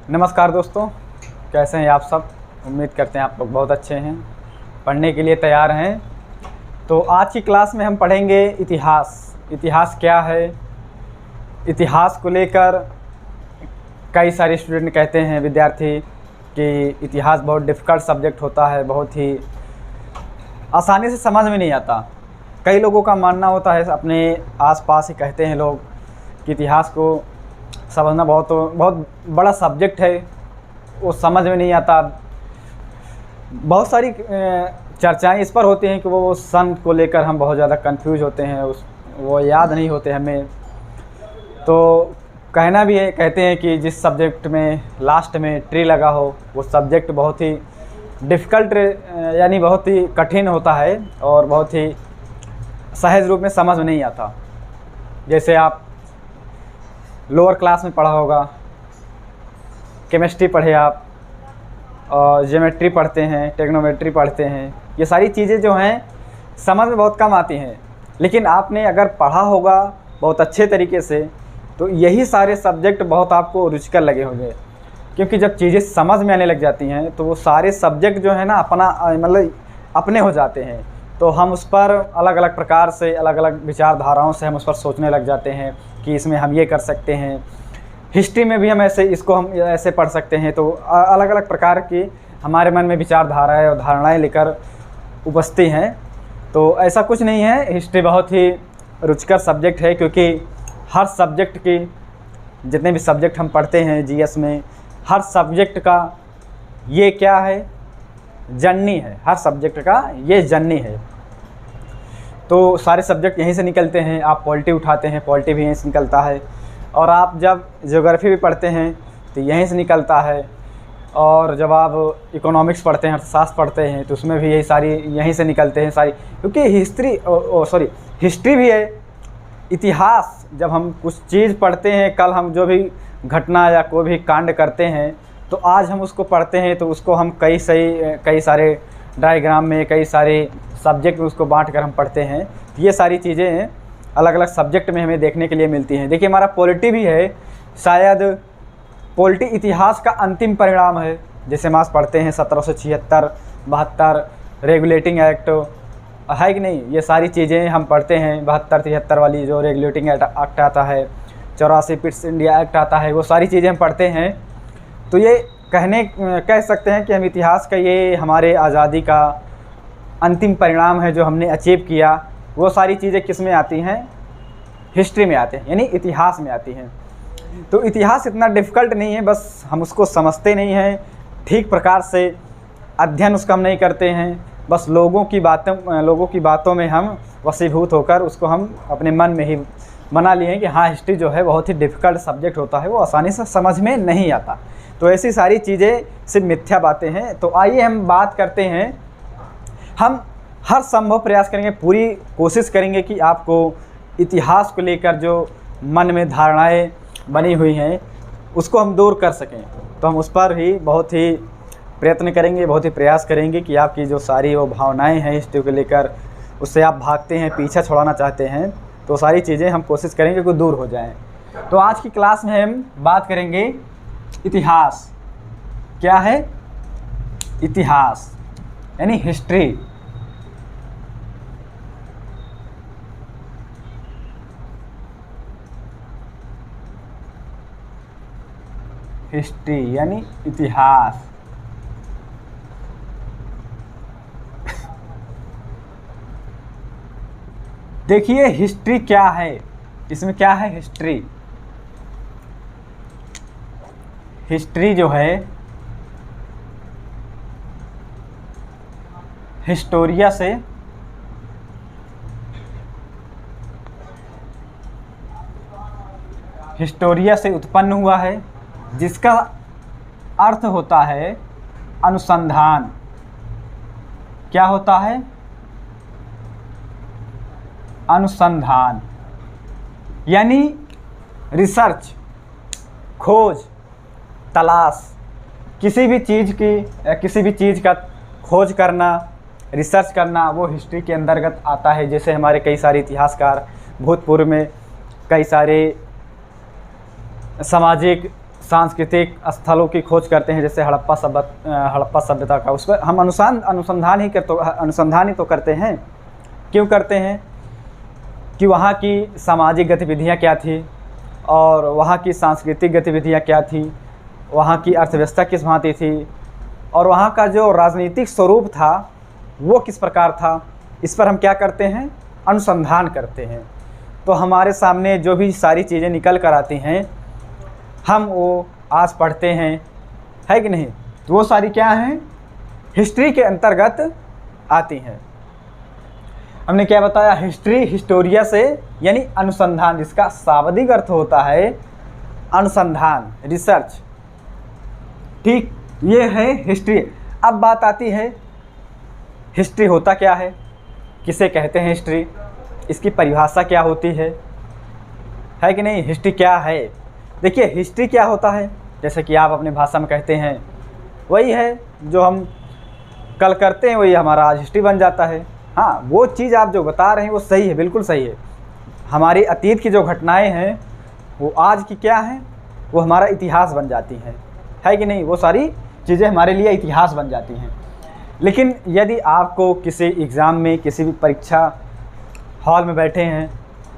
नमस्कार दोस्तों, कैसे हैं आप सब। उम्मीद करते हैं आप लोग बहुत अच्छे हैं, पढ़ने के लिए तैयार हैं। तो आज की क्लास में हम पढ़ेंगे इतिहास। इतिहास क्या है। इतिहास को लेकर कई सारे स्टूडेंट कहते हैं, विद्यार्थी, कि इतिहास बहुत डिफ़िकल्ट सब्जेक्ट होता है, बहुत ही आसानी से समझ में नहीं आता। कई लोगों का मानना होता है, अपने आसपास ही कहते हैं लोग, कि इतिहास को समझना बहुत बड़ा सब्जेक्ट है, वो समझ में नहीं आता। बहुत सारी चर्चाएं इस पर होती हैं कि वो सन को लेकर हम बहुत ज़्यादा कंफ्यूज होते हैं, वो याद नहीं होते हमें। तो कहना भी है, कहते हैं कि जिस सब्जेक्ट में लास्ट में ट्री लगा हो वो सब्जेक्ट बहुत ही डिफ़िकल्ट यानी बहुत ही कठिन होता है और बहुत ही सहज रूप में समझ में नहीं आता। जैसे आप लोअर क्लास में पढ़ा होगा, केमिस्ट्री पढ़े आप, और ज्योमेट्री पढ़ते हैं, ट्रिग्नोमेट्री पढ़ते हैं। ये सारी चीज़ें जो हैं समझ में बहुत कम आती हैं, लेकिन आपने अगर पढ़ा होगा बहुत अच्छे तरीके से तो यही सारे सब्जेक्ट बहुत आपको रुचिकर लगे होंगे। क्योंकि जब चीज़ें समझ में आने लग जाती हैं तो वो सारे सब्जेक्ट जो है ना अपने हो जाते हैं। तो हम उस पर अलग अलग प्रकार से, अलग अलग विचारधाराओं से हम उस पर सोचने लग जाते हैं कि इसमें हम ये कर सकते हैं। हिस्ट्री में भी हम इसको हम ऐसे पढ़ सकते हैं। तो अलग अलग प्रकार की हमारे मन में विचारधाराएँ और धारणाएँ लेकर उपजती हैं। तो ऐसा कुछ नहीं है, हिस्ट्री बहुत ही रुचिकर सब्जेक्ट है, क्योंकि हर सब्जेक्ट की, जितने भी सब्जेक्ट हम पढ़ते हैं जीएस में, हर सब्जेक्ट का ये क्या है, जर्नी है। हर सब्जेक्ट का ये जर्नी है। तो सारे सब्जेक्ट यहीं से निकलते हैं। आप पॉलिटी उठाते हैं, पॉलिटी भी यहीं से निकलता है। और आप जब ज्योग्राफी भी पढ़ते हैं तो यहीं से निकलता है। और जब आप इकोनॉमिक्स पढ़ते हैं, अर्थशास्त्र पढ़ते हैं, तो उसमें भी यही सारी यहीं से निकलते हैं सारी। क्योंकि हिस्ट्री भी है। इतिहास, जब हम कुछ चीज़ पढ़ते हैं, कल हम जो भी घटना या कोई भी कांड करते हैं तो आज हम उसको पढ़ते हैं तो उसको हम कई सारे डायग्राम में, कई सारे सब्जेक्ट में उसको बांट कर हम पढ़ते हैं। ये सारी चीज़ें अलग अलग सब्जेक्ट में हमें देखने के लिए मिलती हैं। देखिए, हमारा पॉलिटी भी है, शायद पॉलिटी इतिहास का अंतिम परिणाम है। जैसे हम आज पढ़ते हैं 1776, 72 रेगुलेटिंग एक्ट है कि नहीं, ये सारी चीज़ें हम पढ़ते हैं। 72-73 वाली जो रेगुलेटिंग एक्ट आता है, 84 पिट्स इंडिया एक्ट आता है, वो सारी चीज़ें हम पढ़ते हैं। तो ये कह सकते हैं कि हम इतिहास का, ये हमारे आज़ादी का अंतिम परिणाम है जो हमने अचीव किया। वो सारी चीज़ें किस में आती हैं, हिस्ट्री में आते हैं, यानी इतिहास में आती हैं। तो इतिहास इतना डिफ़िकल्ट नहीं है, बस हम उसको समझते नहीं हैं, ठीक प्रकार से अध्ययन उसका हम नहीं करते हैं। बस लोगों की बातों में हम वशीभूत होकर उसको हम अपने मन में ही मना लिए हैं कि हाँ, हिस्ट्री जो है बहुत ही डिफ़िकल्ट सब्जेक्ट होता है, वो आसानी से समझ में नहीं आता। तो ऐसी सारी चीज़ें सिर्फ मिथ्या बातें हैं। तो आइए हम बात करते हैं। हम हर संभव प्रयास करेंगे, पूरी कोशिश करेंगे कि आपको इतिहास को लेकर जो मन में धारणाएं बनी हुई हैं उसको हम दूर कर सकें। तो हम उस पर ही बहुत ही प्रयत्न करेंगे, बहुत ही प्रयास करेंगे कि आपकी जो सारी वो भावनाएं हैं हिस्ट्री को लेकर, उससे आप भागते हैं, पीछा छुड़ाना चाहते हैं, तो सारी चीज़ें हम कोशिश करेंगे कि दूर हो जाएं। तो आज की क्लास में हम बात करेंगे इतिहास। क्या है इतिहास? यानी हिस्ट्री। हिस्ट्री यानी इतिहास। देखिए, हिस्ट्री क्या है, इसमें क्या है हिस्ट्री। हिस्ट्री जो है हिस्टोरिया से उत्पन्न हुआ है, जिसका अर्थ होता है अनुसंधान। क्या होता है? अनुसंधान, यानी रिसर्च, खोज, तलाश। किसी भी चीज़ का खोज करना, रिसर्च करना, वो हिस्ट्री के अंतर्गत आता है। जैसे हमारे कई सारे इतिहासकार भूतपूर्व में कई सारे सामाजिक सांस्कृतिक स्थलों की खोज करते हैं, जैसे हड़प्पा सभ्यता का, उस पर हम अनुसंधान ही तो करते हैं। क्यों करते हैं? कि वहाँ की सामाजिक गतिविधियाँ क्या थी और वहाँ की सांस्कृतिक गतिविधियाँ क्या थी, वहाँ की अर्थव्यवस्था किस भांति थी और वहाँ का जो राजनीतिक स्वरूप था वो किस प्रकार था, इस पर हम क्या करते हैं? अनुसंधान करते हैं। तो हमारे सामने जो भी सारी चीज़ें निकल कर आती हैं हम वो आज पढ़ते हैं, है कि नहीं? तो वो सारी क्या हैं? हिस्ट्री के अंतर्गत आती हैं। हमने क्या बताया? हिस्ट्री, हिस्टोरिया से यानी अनुसंधान, जिसका शाब्दिक अर्थ होता है अनुसंधान, रिसर्च। ठीक, ये है हिस्ट्री। अब बात आती है हिस्ट्री होता क्या है, किसे कहते हैं हिस्ट्री, इसकी परिभाषा क्या होती है कि नहीं? हिस्ट्री क्या है? देखिए, हिस्ट्री क्या होता है, जैसे कि आप अपने भाषा में कहते हैं, वही है जो हम कल करते हैं, वही हमारा आज हिस्ट्री बन जाता है। हाँ, वो चीज़ आप जो बता रहे हैं वो सही है, बिल्कुल सही है। हमारे अतीत की जो घटनाएं हैं वो आज की क्या हैं? वो हमारा इतिहास बन जाती हैं, है कि नहीं? वो सारी चीज़ें हमारे लिए इतिहास बन जाती हैं। लेकिन यदि आपको किसी एग्ज़ाम में, किसी भी परीक्षा हॉल में बैठे हैं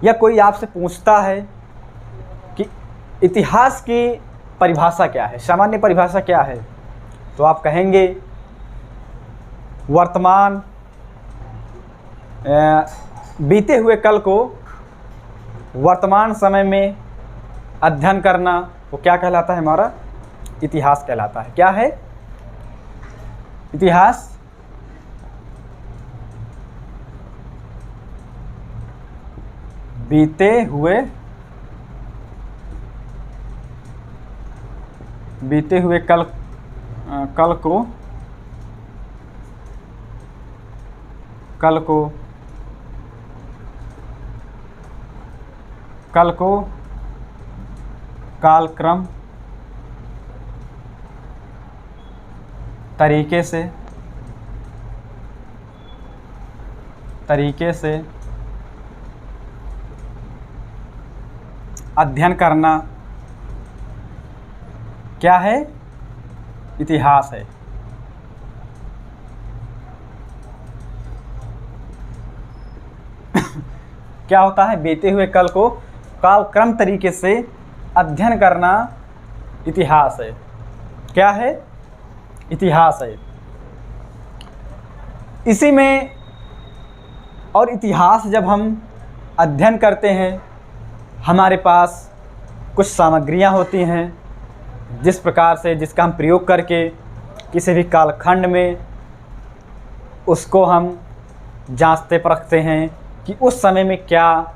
या कोई आपसे पूछता है कि इतिहास की परिभाषा क्या है, सामान्य परिभाषा क्या है, तो आप कहेंगे वर्तमान, बीते हुए कल को वर्तमान समय में अध्ययन करना, वो क्या कहलाता है? हमारा इतिहास कहलाता है। क्या है? इतिहास। बीते हुए कल को कालक्रम तरीके से अध्ययन करना क्या है? इतिहास है। क्या होता है? बीते हुए कल को कालक्रम तरीके से अध्ययन करना इतिहास है। क्या है? इतिहास है। इसी में, और इतिहास जब हम अध्ययन करते हैं, हमारे पास कुछ सामग्रियां होती हैं जिस प्रकार से, जिसका हम प्रयोग करके किसी भी कालखंड में उसको हम जांचते परखते हैं कि उस समय में क्या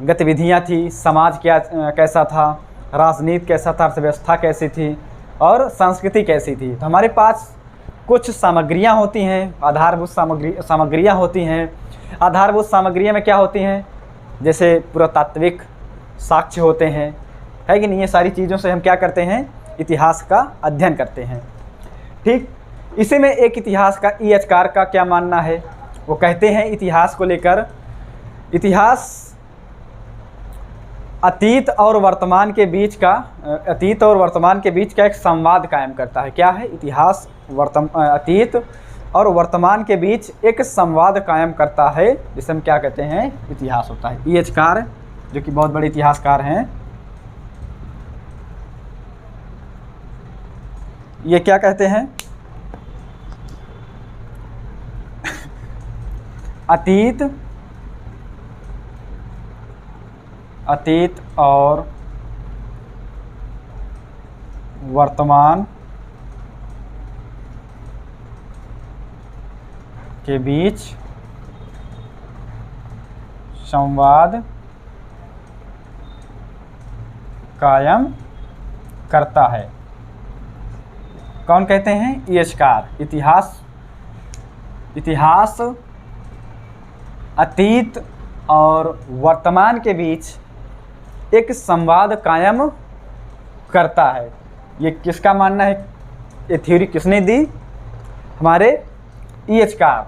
गतिविधियां थी, समाज क्या कैसा था, राजनीति कैसा था, अर्थव्यवस्था कैसी थी और संस्कृति कैसी थी। तो हमारे पास कुछ सामग्रियां होती हैं, आधारभूत सामग्रियां होती हैं। आधारभूत सामग्रियां में क्या होती हैं? जैसे पुरातात्विक साक्ष्य होते हैं, है कि नहीं? ये सारी चीज़ों से हम क्या करते हैं? इतिहास का अध्ययन करते हैं। ठीक, इसी में एक इतिहास का ईएचकार का क्या मानना है? वो कहते हैं इतिहास को लेकर, इतिहास अतीत और वर्तमान के बीच का एक संवाद कायम करता है। क्या है? इतिहास अतीत और वर्तमान के बीच एक संवाद कायम करता है, जिसे हम क्या कहते हैं? इतिहास होता है। ईएचकार, जो कि बहुत बड़े इतिहासकार हैं, ये क्या कहते हैं? अतीत और वर्तमान के बीच संवाद कायम करता है। कौन कहते हैं? ईएचकार। इतिहास अतीत और वर्तमान के बीच एक संवाद कायम करता है। ये किसका मानना है? ये थ्योरी किसने दी? हमारे ईएचकार।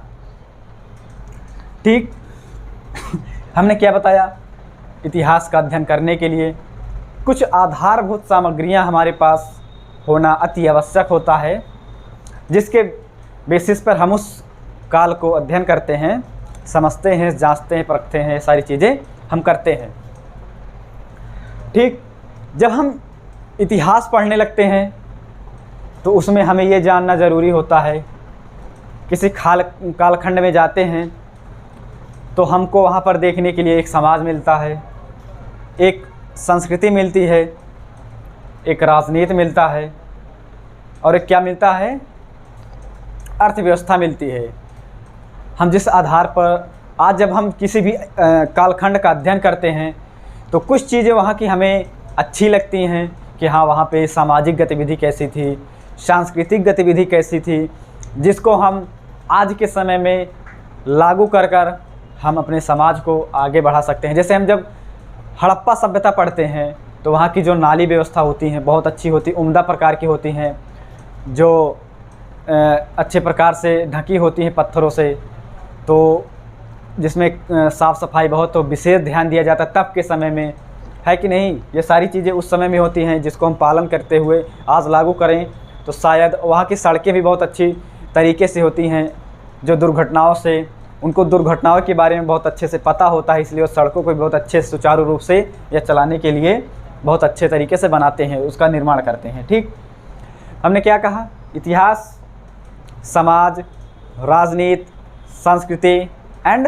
ठीक, हमने क्या बताया? इतिहास का अध्ययन करने के लिए कुछ आधारभूत सामग्रियां हमारे पास होना अति आवश्यक होता है, जिसके बेसिस पर हम उस काल को अध्ययन करते हैं, समझते हैं, जांचते हैं, परखते हैं, सारी चीज़ें हम करते हैं। ठीक, जब हम इतिहास पढ़ने लगते हैं तो उसमें हमें ये जानना ज़रूरी होता है, किसी कालखंड में जाते हैं तो हमको वहाँ पर देखने के लिए एक समाज मिलता है, एक संस्कृति मिलती है, एक राजनीति मिलता है, और एक क्या मिलता है, अर्थव्यवस्था मिलती है। हम जिस आधार पर आज जब हम किसी भी कालखंड का अध्ययन करते हैं तो कुछ चीज़ें वहाँ की हमें अच्छी लगती हैं कि हाँ, वहाँ पे सामाजिक गतिविधि कैसी थी, सांस्कृतिक गतिविधि कैसी थी, जिसको हम आज के समय में लागू कर हम अपने समाज को आगे बढ़ा सकते हैं। जैसे हम जब हड़प्पा सभ्यता पढ़ते हैं तो वहाँ की जो नाली व्यवस्था होती हैं बहुत अच्छी होती, उम्दा प्रकार की होती हैं, जो अच्छे प्रकार से ढकी होती हैं पत्थरों से, तो जिसमें साफ़ सफाई बहुत तो विशेष ध्यान दिया जाता है तब के समय में, है कि नहीं। ये सारी चीज़ें उस समय में होती हैं जिसको हम पालन करते हुए आज लागू करें तो शायद वहाँ की सड़कें भी बहुत अच्छी तरीके से होती हैं, जो दुर्घटनाओं से, उनको दुर्घटनाओं के बारे में बहुत अच्छे से पता होता है, इसलिए वो सड़कों को भी बहुत अच्छे से सुचारू रूप से या चलाने के लिए बहुत अच्छे तरीके से बनाते हैं, उसका निर्माण करते हैं। ठीक, हमने क्या कहा, इतिहास, समाज, राजनीति, संस्कृति एंड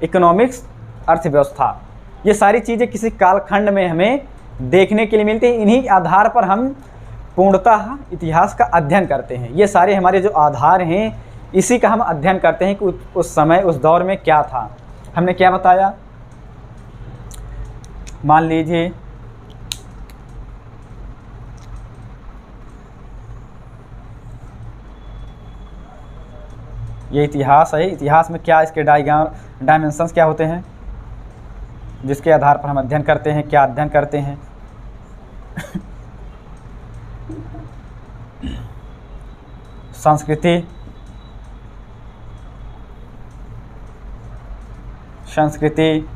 इकोनॉमिक्स, अर्थव्यवस्था, ये सारी चीज़ें किसी कालखंड में हमें देखने के लिए मिलती हैं। इन्हीं आधार पर हम पूर्णतः इतिहास का अध्ययन करते हैं। ये सारे हमारे जो आधार हैं, इसी का हम अध्ययन करते हैं कि उस समय, उस दौर में क्या था। हमने क्या बताया, मान लीजिए ये इतिहास है, इतिहास में क्या इसके डायमेंशंस क्या होते हैं जिसके आधार पर हम अध्ययन करते हैं, क्या अध्ययन करते हैं। संस्कृति,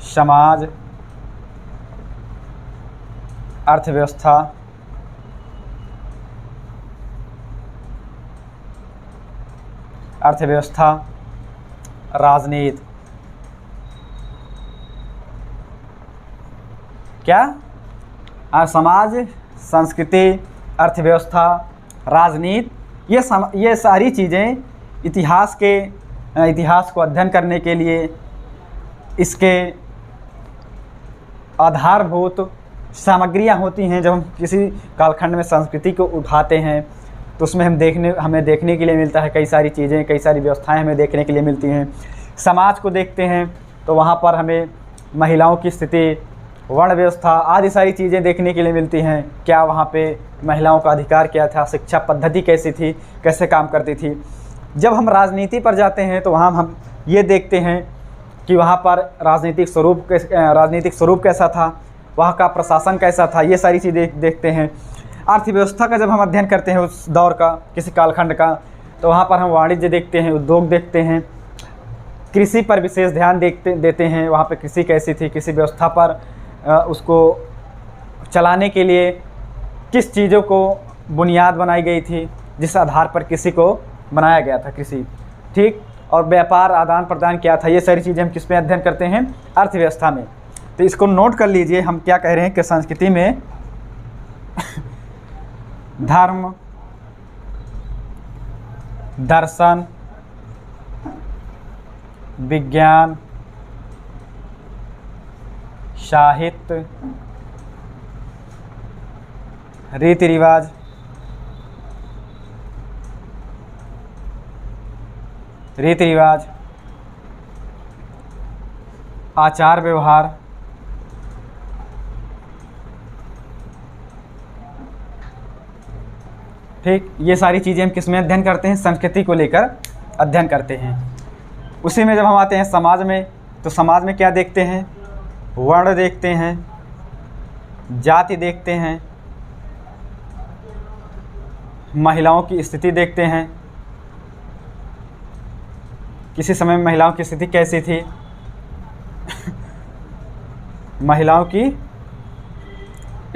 समाज, अर्थव्यवस्था, राजनीति, क्या समाज, संस्कृति, अर्थव्यवस्था, राजनीति, ये सारी चीज़ें इतिहास को अध्ययन करने के लिए इसके आधारभूत सामग्रियां होती हैं। जब हम किसी कालखंड में संस्कृति को उठाते हैं तो उसमें हमें देखने के लिए मिलता है कई सारी चीज़ें, कई सारी व्यवस्थाएं हमें देखने के लिए मिलती हैं। समाज को देखते हैं तो वहाँ पर हमें महिलाओं की स्थिति, वर्ण व्यवस्था आदि सारी चीज़ें देखने के लिए मिलती हैं। क्या वहाँ पे महिलाओं का अधिकार क्या था, शिक्षा पद्धति कैसी थी, कैसे काम करती थी। जब हम राजनीति पर जाते हैं तो वहाँ हम ये देखते हैं कि वहाँ पर राजनीतिक स्वरूप कैसा था, वहाँ का प्रशासन कैसा था, ये सारी चीज़ें देखते हैं। अर्थव्यवस्था का जब हम अध्ययन करते हैं उस दौर का, किसी कालखंड का, तो वहाँ पर हम वाणिज्य देखते हैं, उद्योग देखते हैं, कृषि पर विशेष ध्यान देते हैं। वहाँ पे कृषि कैसी थी, कृषि व्यवस्था पर उसको चलाने के लिए किस चीज़ों को बुनियाद बनाई गई थी, जिस आधार पर कृषि को बनाया गया था, कृषि। ठीक, और व्यापार आदान प्रदान क्या था, ये सारी चीज़ें हम किस में अध्ययन करते हैं, अर्थव्यवस्था में। तो इसको नोट कर लीजिए, हम क्या कह रहे हैं कि संस्कृति में धर्म, दर्शन, विज्ञान, साहित्य, रीति रिवाज, आचार व्यवहार, ठीक, ये सारी चीज़ें हम किस में अध्ययन करते हैं, संस्कृति को लेकर अध्ययन करते हैं। उसी में जब हम आते हैं समाज में, तो समाज में क्या देखते हैं, वर्ण देखते हैं, जाति देखते हैं, महिलाओं की स्थिति देखते हैं, किसी समय में महिलाओं की स्थिति कैसी थी, महिलाओं की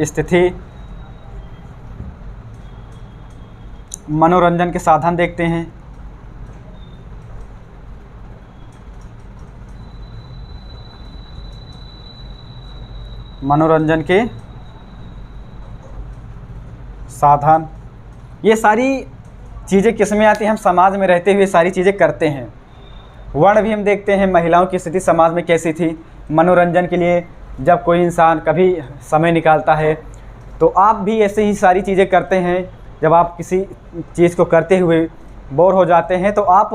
स्थिति, मनोरंजन के साधन देखते हैं, मनोरंजन के साधन। ये सारी चीज़ें किस में आती हैं? हम समाज में रहते हुए सारी चीज़ें करते हैं। वर्ण भी हम देखते हैं, महिलाओं की स्थिति समाज में कैसी थी। मनोरंजन के लिए जब कोई इंसान कभी समय निकालता है तो आप भी ऐसे ही सारी चीज़ें करते हैं। जब आप किसी चीज़ को करते हुए बोर हो जाते हैं तो आप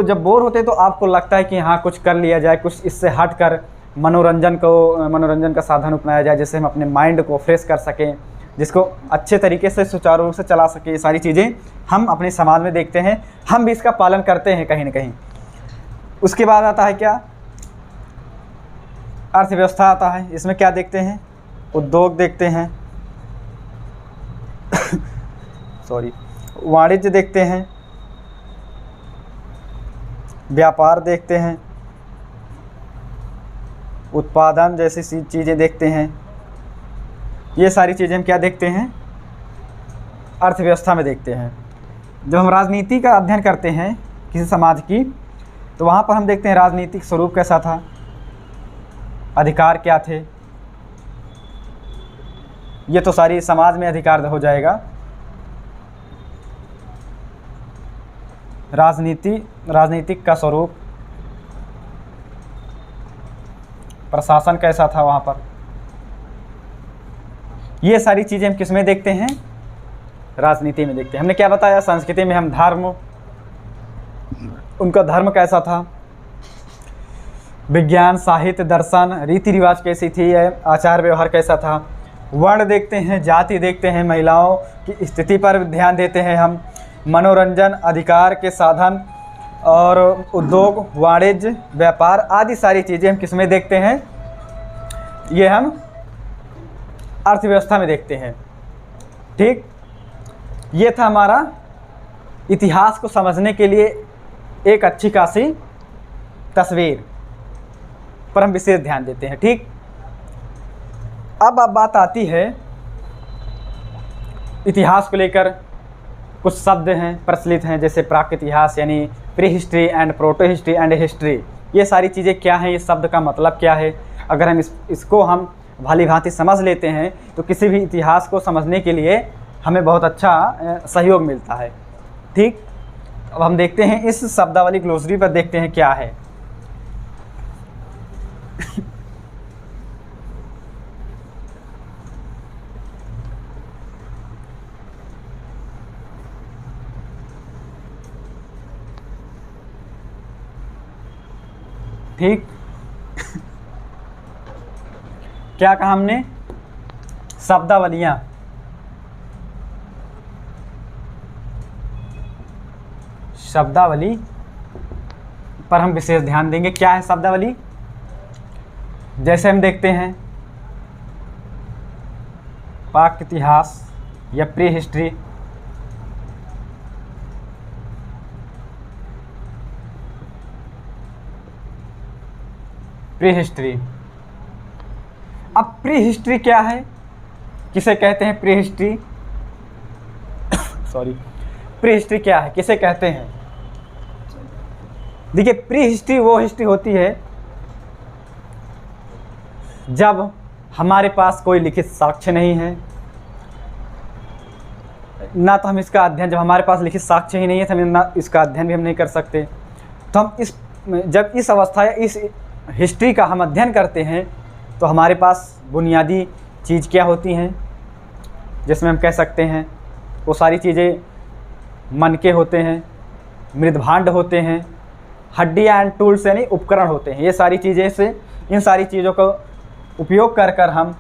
जब बोर होते हैं तो आपको लगता है कि हाँ कुछ कर लिया जाए, कुछ इससे हट कर मनोरंजन का साधन अपनाया जाए, जिससे हम अपने माइंड को फ्रेश कर सकें, जिसको अच्छे तरीके से सुचारू रूप से चला सके। ये सारी चीज़ें हम अपने समाज में देखते हैं, हम भी इसका पालन करते हैं कहीं ना कहीं। उसके बाद आता है क्या? अर्थव्यवस्था आता है। इसमें क्या देखते हैं? उद्योग देखते हैं सॉरी, वाणिज्य देखते हैं, व्यापार देखते हैं, उत्पादन जैसी चीज़ें देखते हैं। ये सारी चीज़ें हम क्या देखते हैं? अर्थव्यवस्था में देखते हैं। जब हम राजनीति का अध्ययन करते हैं किसी समाज की, तो वहाँ पर हम देखते हैं राजनीतिक स्वरूप कैसा था, अधिकार क्या थे। ये तो सारी समाज में अधिकार हो जाएगा। राजनीतिक का स्वरूप, प्रशासन कैसा था वहाँ पर, ये सारी चीज़ें हम किस में देखते हैं? राजनीति में देखते हैं। हमने क्या बताया? संस्कृति में हम धर्म, उनका धर्म कैसा था, विज्ञान, साहित्य, दर्शन, रीति रिवाज कैसी थी, आचार व्यवहार कैसा था। वर्ण देखते हैं, जाति देखते हैं, महिलाओं की स्थिति पर ध्यान देते हैं हम, मनोरंजन, अधिकार के साधन और उद्योग, वाणिज्य, व्यापार आदि सारी चीज़ें हम किस में देखते हैं? ये हम अर्थव्यवस्था में देखते हैं। ठीक, ये था हमारा इतिहास को समझने के लिए एक अच्छी खासी तस्वीर पर हम विशेष ध्यान देते हैं। ठीक, अब बात आती है इतिहास को लेकर। कुछ शब्द हैं प्रचलित हैं, जैसे प्राक इतिहास यानी pre history and proto history and history. ये सारी चीज़ें क्या हैं? ये शब्द का मतलब क्या है? अगर हम इसको हम भली भांति समझ लेते हैं तो किसी भी इतिहास को समझने के लिए हमें बहुत अच्छा सहयोग मिलता है। ठीक, अब हम देखते हैं इस शब्दावली ग्लोसरी पर, देखते हैं क्या है। ठीक, क्या कहा हमने? शब्दावलियाँ। शब्दावली पर हम विशेष ध्यान देंगे। क्या है शब्दावली? जैसे हम देखते हैं प्राक इतिहास या प्री हिस्ट्री, प्री हिस्ट्री। अब प्री हिस्ट्री क्या है? किसे कहते हैं pre history? Sorry, pre history क्या है, किसे कहते हैं? देखिए, प्री हिस्ट्री वो हिस्ट्री होती है जब हमारे पास कोई लिखित साक्ष्य नहीं है, ना तो हम इसका अध्ययन, जब हमारे पास लिखित साक्ष्य ही नहीं है तो हम ना इसका अध्ययन भी हम नहीं कर सकते। तो हम जब इस अवस्था या इस हिस्ट्री का हम अध्ययन करते हैं तो हमारे पास बुनियादी चीज़ क्या होती हैं, जिसमें हम कह सकते हैं वो सारी चीज़ें मनके होते हैं, मृदभांड होते हैं, हड्डियाँ एंड टूल्स यानी उपकरण होते हैं। ये सारी चीज़ें से, इन सारी चीज़ों का उपयोग कर कर हम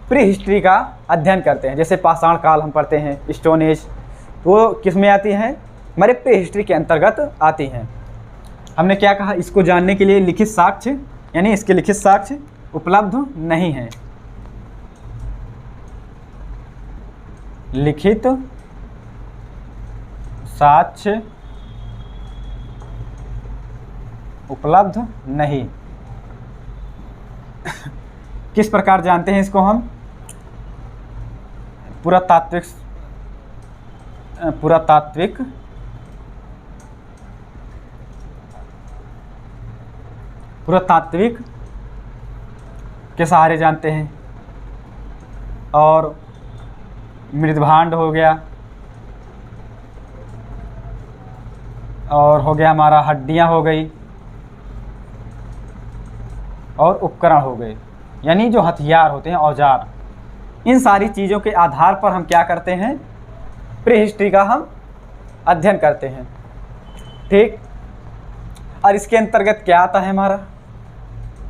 प्री हिस्ट्री का अध्ययन करते हैं। जैसे पाषाण काल हम पढ़ते हैं, स्टोन एज, वो किस में आती हैं? हमारे प्री हिस्ट्री के अंतर्गत आती हैं। हमने क्या कहा? इसको जानने के लिए लिखित साक्ष्य यानी इसके लिखित साक्ष्य उपलब्ध नहीं है। लिखित साक्ष्य उपलब्ध नहीं। किस प्रकार जानते हैं इसको हम? पुरातात्विक पुरातात्विक पुरातात्विक के सहारे जानते हैं। और मृदभांड हो गया, और हो गया हमारा हड्डियां हो गई, और उपकरण हो गए, यानी जो हथियार होते हैं, औजार। इन सारी चीज़ों के आधार पर हम क्या करते हैं, प्री हिस्ट्री का हम अध्ययन करते हैं। ठीक। और इसके अंतर्गत क्या आता है हमारा,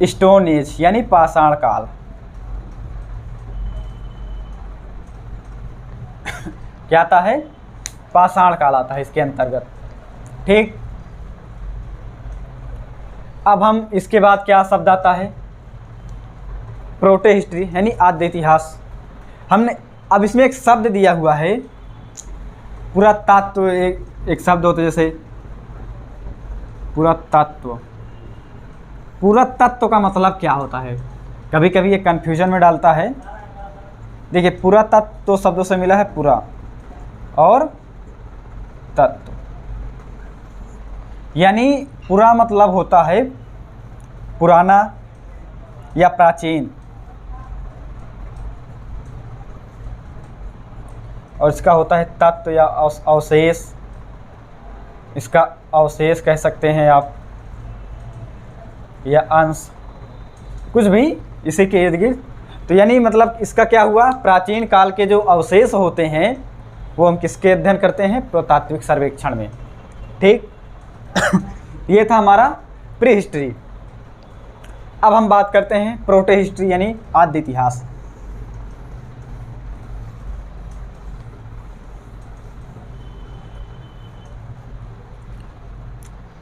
स्टोन एज यानी पाषाण काल। क्या आता है, पाषाण काल आता है इसके अंतर्गत। ठीक। अब हम इसके बाद क्या शब्द आता है, प्रोटे हिस्ट्री यानी आद्य इतिहास। हमने अब इसमें एक शब्द दिया हुआ है, पुरातत्व। एक शब्द होता है जैसे पुरातत्व। पुरातत्व का मतलब क्या होता है, कभी कभी ये कन्फ्यूजन में डालता है। देखिए, पुरातत्व तो शब्दों से मिला है, पुरा और तत्व, यानी पुरा मतलब होता है पुराना या प्राचीन, और इसका होता है तत्व या अवशेष। इसका अवशेष कह सकते हैं आप, या अंश, कुछ भी इसी के इर्द गिर्द। तो यानी मतलब इसका क्या हुआ, प्राचीन काल के जो अवशेष होते हैं वो हम किसके अध्ययन करते हैं, पुरातात्विक सर्वेक्षण में। ठीक। ये था हमारा प्री हिस्ट्री। अब हम बात करते हैं प्रोटे हिस्ट्री यानी आद्य इतिहास।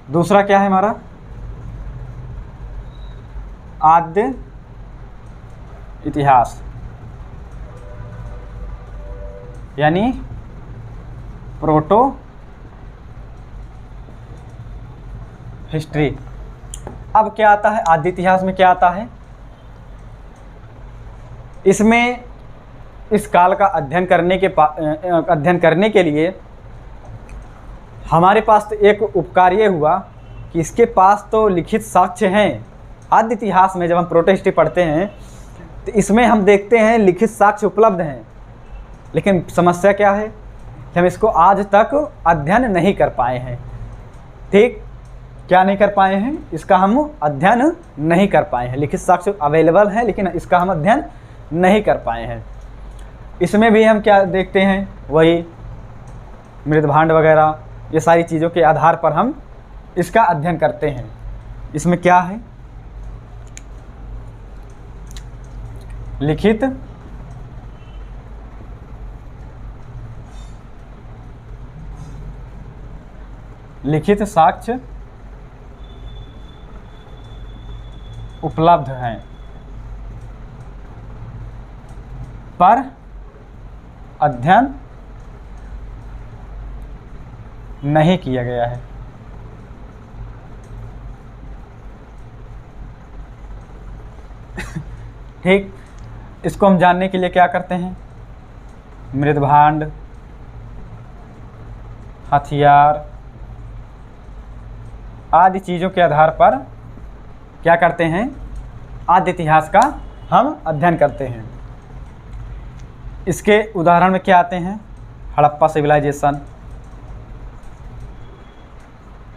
दूसरा क्या है हमारा, आद्य इतिहास यानी प्रोटो हिस्ट्री। अब क्या आता है, आद्य इतिहास में क्या आता है, इसमें इस काल का अध्ययन करने के लिए हमारे पास तो एक उपकार ये हुआ कि इसके पास तो लिखित साक्ष्य हैं। आद्य इतिहास में जब हम प्रोटो हिस्ट्री पढ़ते हैं तो इसमें हम देखते हैं लिखित साक्ष्य उपलब्ध हैं, लेकिन समस्या क्या है कि हम इसको आज तक अध्ययन नहीं कर पाए हैं। ठीक। क्या नहीं कर पाए हैं, इसका हम अध्ययन नहीं कर पाए हैं। लिखित साक्ष्य अवेलेबल है लेकिन इसका हम अध्ययन नहीं कर पाए हैं। इसमें भी हम क्या देखते हैं, वही मृदभांड वगैरह, ये सारी चीज़ों के आधार पर हम इसका अध्ययन करते हैं। इसमें क्या है, लिखित साक्ष्य उपलब्ध हैं, पर अध्ययन नहीं किया गया है। ठीक। इसको हम जानने के लिए क्या करते हैं, मृदभांड, हथियार आदि चीज़ों के आधार पर क्या करते हैं, आद्य इतिहास का हम अध्ययन करते हैं। इसके उदाहरण में क्या आते हैं, हड़प्पा सिविलाइजेशन।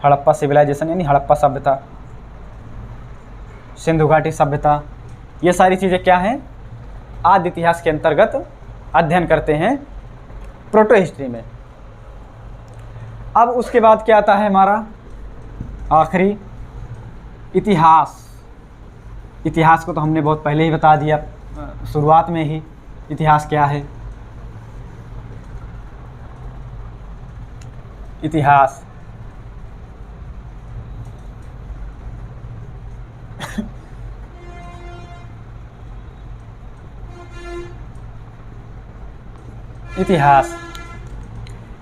हड़प्पा सिविलाइजेशन यानी हड़प्पा सभ्यता, सिंधु घाटी सभ्यता, ये सारी चीज़ें क्या हैं, आद्य इतिहास के अंतर्गत अध्ययन करते हैं प्रोटो हिस्ट्री में। अब उसके बाद क्या आता है हमारा आखिरी, इतिहास। इतिहास को तो हमने बहुत पहले ही बता दिया, शुरुआत में ही। इतिहास क्या है, इतिहास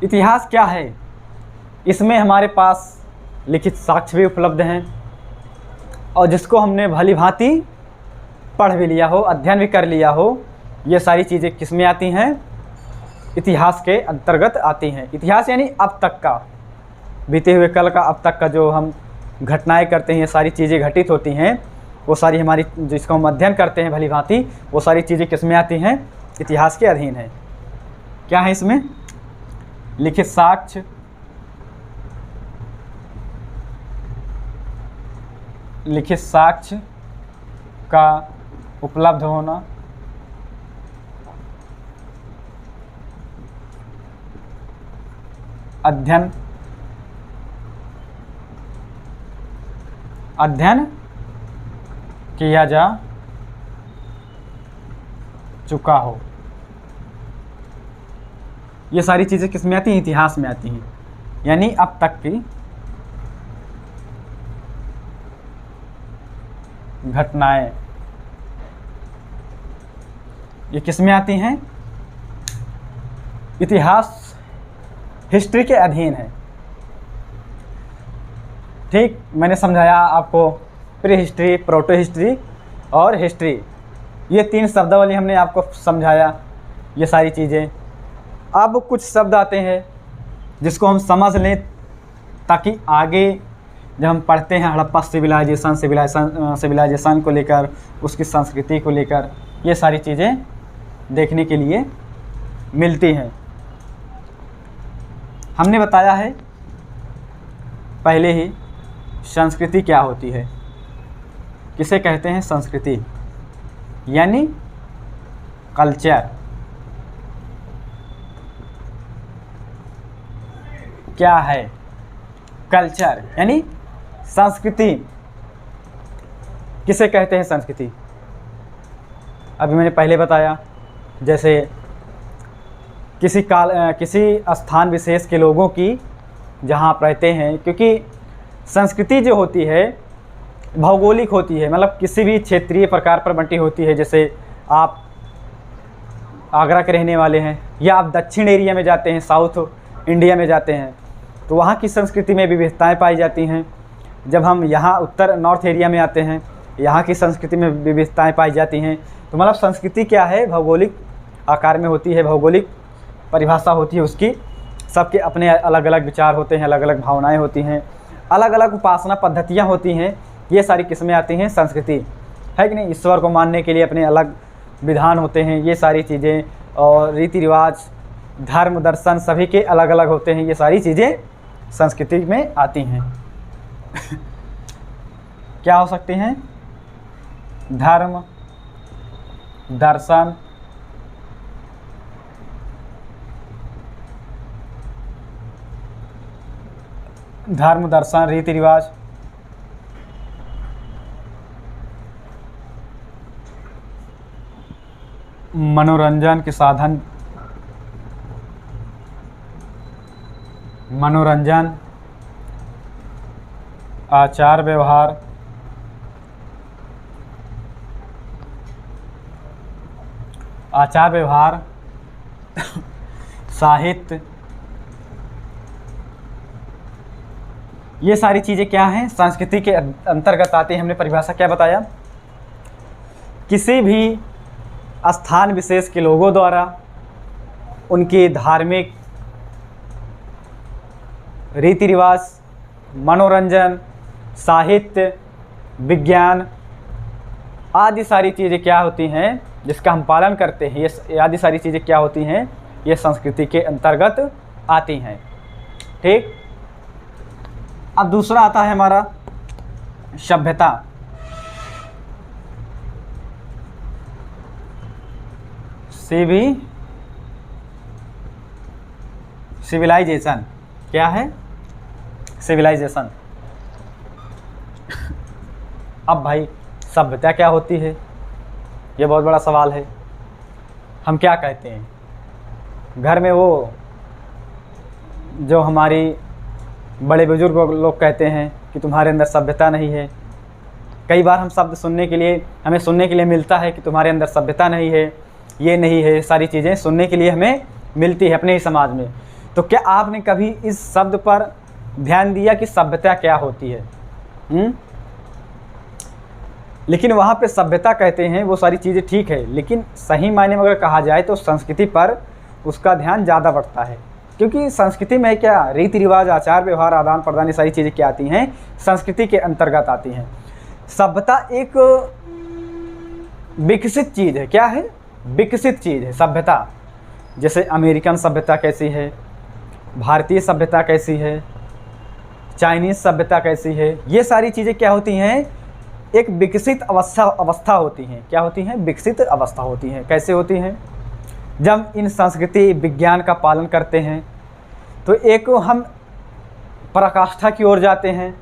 इतिहास क्या है, इसमें हमारे पास लिखित साक्ष्य भी उपलब्ध हैं और जिसको हमने भली भांति पढ़ भी लिया हो, अध्ययन भी कर लिया हो। ये सारी चीज़ें किस में आती हैं, इतिहास के अंतर्गत आती हैं। इतिहास यानी अब तक का, बीते हुए कल का अब तक का जो हम घटनाएं करते हैं, ये सारी चीज़ें घटित होती हैं, वो सारी हमारी जिसको हम अध्ययन करते हैं भली भांति, वो सारी चीज़ें किस में आती हैं? इतिहास के अधीन है। क्या है इसमें? लिखित साक्ष्य, लिखित साक्ष्य का उपलब्ध होना, अध्ययन किया जा चुका हो, ये सारी चीज़ें किस में आती हैं? इतिहास में आती हैं। यानी अब तक की घटनाएं ये किस में आती हैं? इतिहास, हिस्ट्री के अधीन है। ठीक, मैंने समझाया आपको प्री हिस्ट्री, प्रोटो हिस्ट्री और हिस्ट्री, ये 3 शब्दावली हमने आपको समझाया, ये सारी चीज़ें। अब कुछ शब्द आते हैं जिसको हम समझ लें, ताकि आगे जब हम पढ़ते हैं हड़प्पा सिविलाइजेशन को लेकर, उसकी संस्कृति को लेकर, ये सारी चीज़ें देखने के लिए मिलती हैं। हमने बताया है पहले ही संस्कृति क्या होती है, किसे कहते हैं संस्कृति, यानी कल्चर। क्या है कल्चर? यानी संस्कृति। किसे कहते हैं संस्कृति? अभी मैंने पहले बताया, जैसे किसी स्थान विशेष के लोगों की जहाँ आप रहते हैं, क्योंकि संस्कृति जो होती है भौगोलिक होती है, मतलब किसी भी क्षेत्रीय प्रकार पर बंटी होती है। जैसे आप आगरा के रहने वाले हैं, या आप दक्षिण एरिया में जाते हैं, साउथ इंडिया में जाते हैं, तो वहाँ की संस्कृति में विविधताएं पाई जाती हैं। जब हम यहाँ उत्तर नॉर्थ एरिया में आते हैं, यहाँ की संस्कृति में विविधताएं पाई जाती हैं। तो मतलब संस्कृति क्या है? भौगोलिक आकार में होती है, भौगोलिक परिभाषा होती है उसकी। सबके अपने अलग अलग विचार होते हैं, अलग अलग भावनाएं होती हैं, अलग अलग उपासना पद्धतियाँ होती हैं। ये सारी किस्में आती हैं संस्कृति, है कि नहीं? ईश्वर को मानने के लिए अपने अलग विधान होते हैं, ये सारी चीज़ें, और रीति रिवाज, धर्म, दर्शन सभी के अलग अलग होते हैं। ये सारी चीज़ें संस्कृति में आती हैं। क्या हो सकती हैं? धर्म, दर्शन, रीति रिवाज, मनोरंजन के साधन, मनोरंजन, आचार व्यवहार, साहित्य, ये सारी चीज़ें क्या हैं? संस्कृति के अंतर्गत आती हैं। हमने परिभाषा क्या बताया? किसी भी स्थान विशेष के लोगों द्वारा उनके धार्मिक, रीति रिवाज, मनोरंजन, साहित्य, विज्ञान आदि सारी चीज़ें क्या होती हैं जिसका हम पालन करते हैं, ये आदि सारी चीज़ें क्या होती हैं? ये संस्कृति के अंतर्गत आती हैं। ठीक, अब दूसरा आता है हमारा सभ्यता। सिविलाइजेशन। क्या है? सिविलाइजेशन। अब भाई सभ्यता क्या होती है? ये बहुत बड़ा सवाल है। हम क्या कहते हैं घर में, वो जो हमारी बड़े बुजुर्ग लोग कहते हैं कि तुम्हारे अंदर सभ्यता नहीं है। कई बार हम शब्द हमें सुनने के लिए मिलता है कि तुम्हारे अंदर सभ्यता नहीं है, ये नहीं है, सारी चीज़ें सुनने के लिए हमें मिलती है अपने ही समाज में। तो क्या आपने कभी इस शब्द पर ध्यान दिया कि सभ्यता क्या होती है? लेकिन वहाँ पे सभ्यता कहते हैं, वो सारी चीज़ें ठीक है, लेकिन सही मायने में अगर कहा जाए तो संस्कृति पर उसका ध्यान ज़्यादा बढ़ता है, क्योंकि संस्कृति में क्या रीति रिवाज, आचार व्यवहार, आदान प्रदान, ये सारी चीज़ें क्या आती हैं, संस्कृति के अंतर्गत आती हैं। सभ्यता एक विकसित चीज़ है। क्या है? विकसित चीज़ है सभ्यता। जैसे अमेरिकन सभ्यता कैसी है, भारतीय सभ्यता कैसी है, चाइनीज़ सभ्यता कैसी है, ये सारी चीज़ें क्या होती हैं, एक विकसित अवस्था होती हैं। क्या होती हैं? विकसित अवस्था होती हैं। कैसे होती हैं? जब इन संस्कृति विज्ञान का पालन करते हैं तो एक हम पराकाष्ठा की ओर जाते हैं,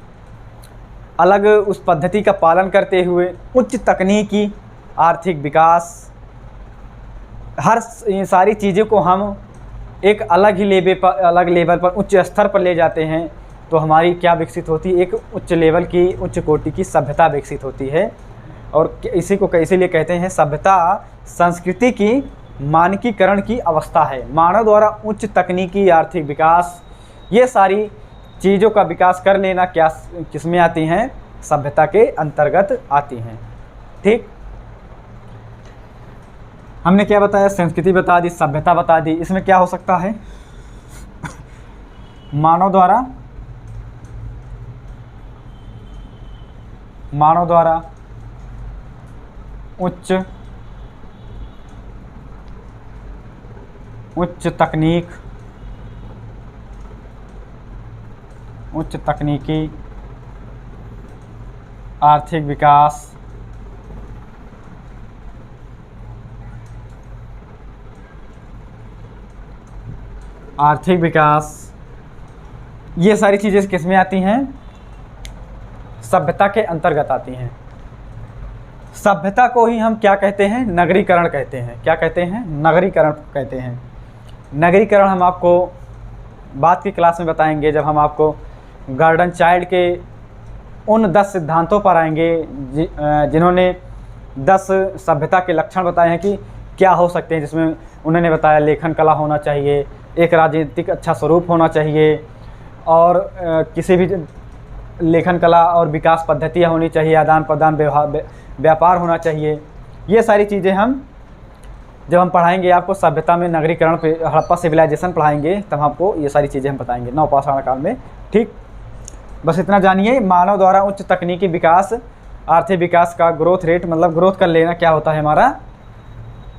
अलग उस पद्धति का पालन करते हुए उच्च तकनीकी, आर्थिक विकास, हर सारी चीज़ों को हम एक अलग लेवल पर, उच्च स्तर पर ले जाते हैं, तो हमारी क्या विकसित होती है? एक उच्च लेवल की, उच्च कोटि की सभ्यता विकसित होती है। और इसी को इसीलिए कहते हैं सभ्यता संस्कृति की मानकीकरण की अवस्था है। मानव द्वारा उच्च तकनीकी, आर्थिक विकास, ये सारी चीज़ों का विकास कर लेना क्या किसमें आती हैं? सभ्यता के अंतर्गत आती हैं। ठीक, हमने क्या बताया? संस्कृति बता दी, सभ्यता बता दी। इसमें क्या हो सकता है? मानव द्वारा उच्च तकनीकी, आर्थिक विकास, ये सारी चीज़ें किस में आती हैं? सभ्यता के अंतर्गत आती हैं। सभ्यता को ही हम क्या कहते हैं? नगरीकरण कहते हैं। क्या कहते हैं? नगरीकरण कहते हैं। नगरीकरण हम आपको बाद की क्लास में बताएंगे, जब हम आपको गार्डन चाइल्ड के उन 10 सिद्धांतों पर आएंगे जिन्होंने 10 सभ्यता के लक्षण बताए हैं कि क्या हो सकते हैं, जिसमें उन्होंने बताया लेखन कला होना चाहिए, एक राजनीतिक अच्छा स्वरूप होना चाहिए, और किसी भी लेखन कला और विकास पद्धतियाँ होनी चाहिए, आदान प्रदान व्यापार होना चाहिए। ये सारी चीज़ें हम जब हम पढ़ाएंगे आपको सभ्यता में, नगरीकरण पे, हड़प्पा सिविलाइजेशन पढ़ाएंगे, तब आपको ये सारी चीज़ें हम बताएंगे नवपाषाण काल में। ठीक, बस इतना जानिए। मानव द्वारा उच्च तकनीकी विकास, आर्थिक विकास का ग्रोथ रेट, मतलब ग्रोथ कर लेना, क्या होता है? हमारा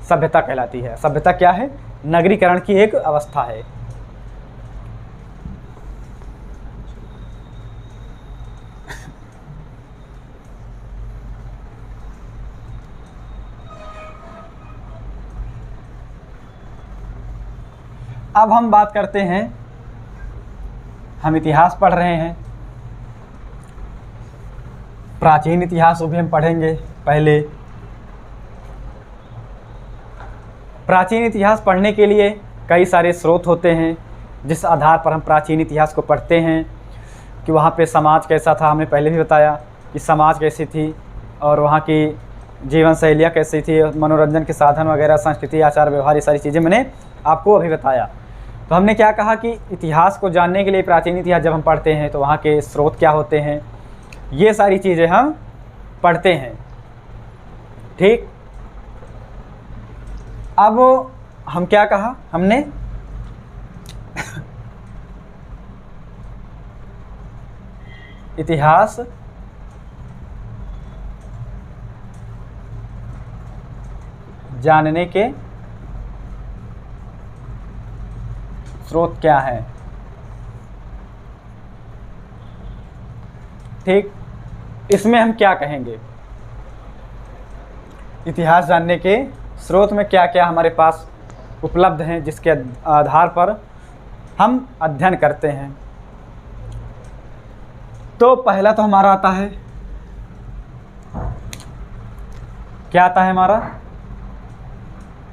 सभ्यता कहलाती है। सभ्यता क्या है? नगरीकरण की एक अवस्था है। अब हम बात करते हैं, हम इतिहास पढ़ रहे हैं, प्राचीन इतिहास को भी हम पढ़ेंगे। पहले प्राचीन इतिहास पढ़ने के लिए कई सारे स्रोत होते हैं, जिस आधार पर हम प्राचीन इतिहास को पढ़ते हैं कि वहाँ पे समाज कैसा था। हमने पहले भी बताया कि समाज कैसी थी और वहाँ की जीवन शैलियाँ कैसी थी, मनोरंजन के साधन वगैरह, संस्कृति, आचार व्यवहार, ये सारी चीज़ें मैंने आपको अभी बताया। तो हमने क्या कहा कि इतिहास को जानने के लिए, प्राचीन इतिहास जब हम पढ़ते हैं तो वहाँ के स्रोत क्या होते हैं, ये सारी चीज़ें हम पढ़ते हैं। ठीक, अब हम क्या कहा हमने इतिहास जानने के स्रोत क्या है। ठीक, इसमें हम क्या कहेंगे? इतिहास जानने के स्रोत में क्या क्या हमारे पास उपलब्ध हैं, जिसके आधार पर हम अध्ययन करते हैं। तो पहला तो हमारा आता है, क्या आता है हमारा?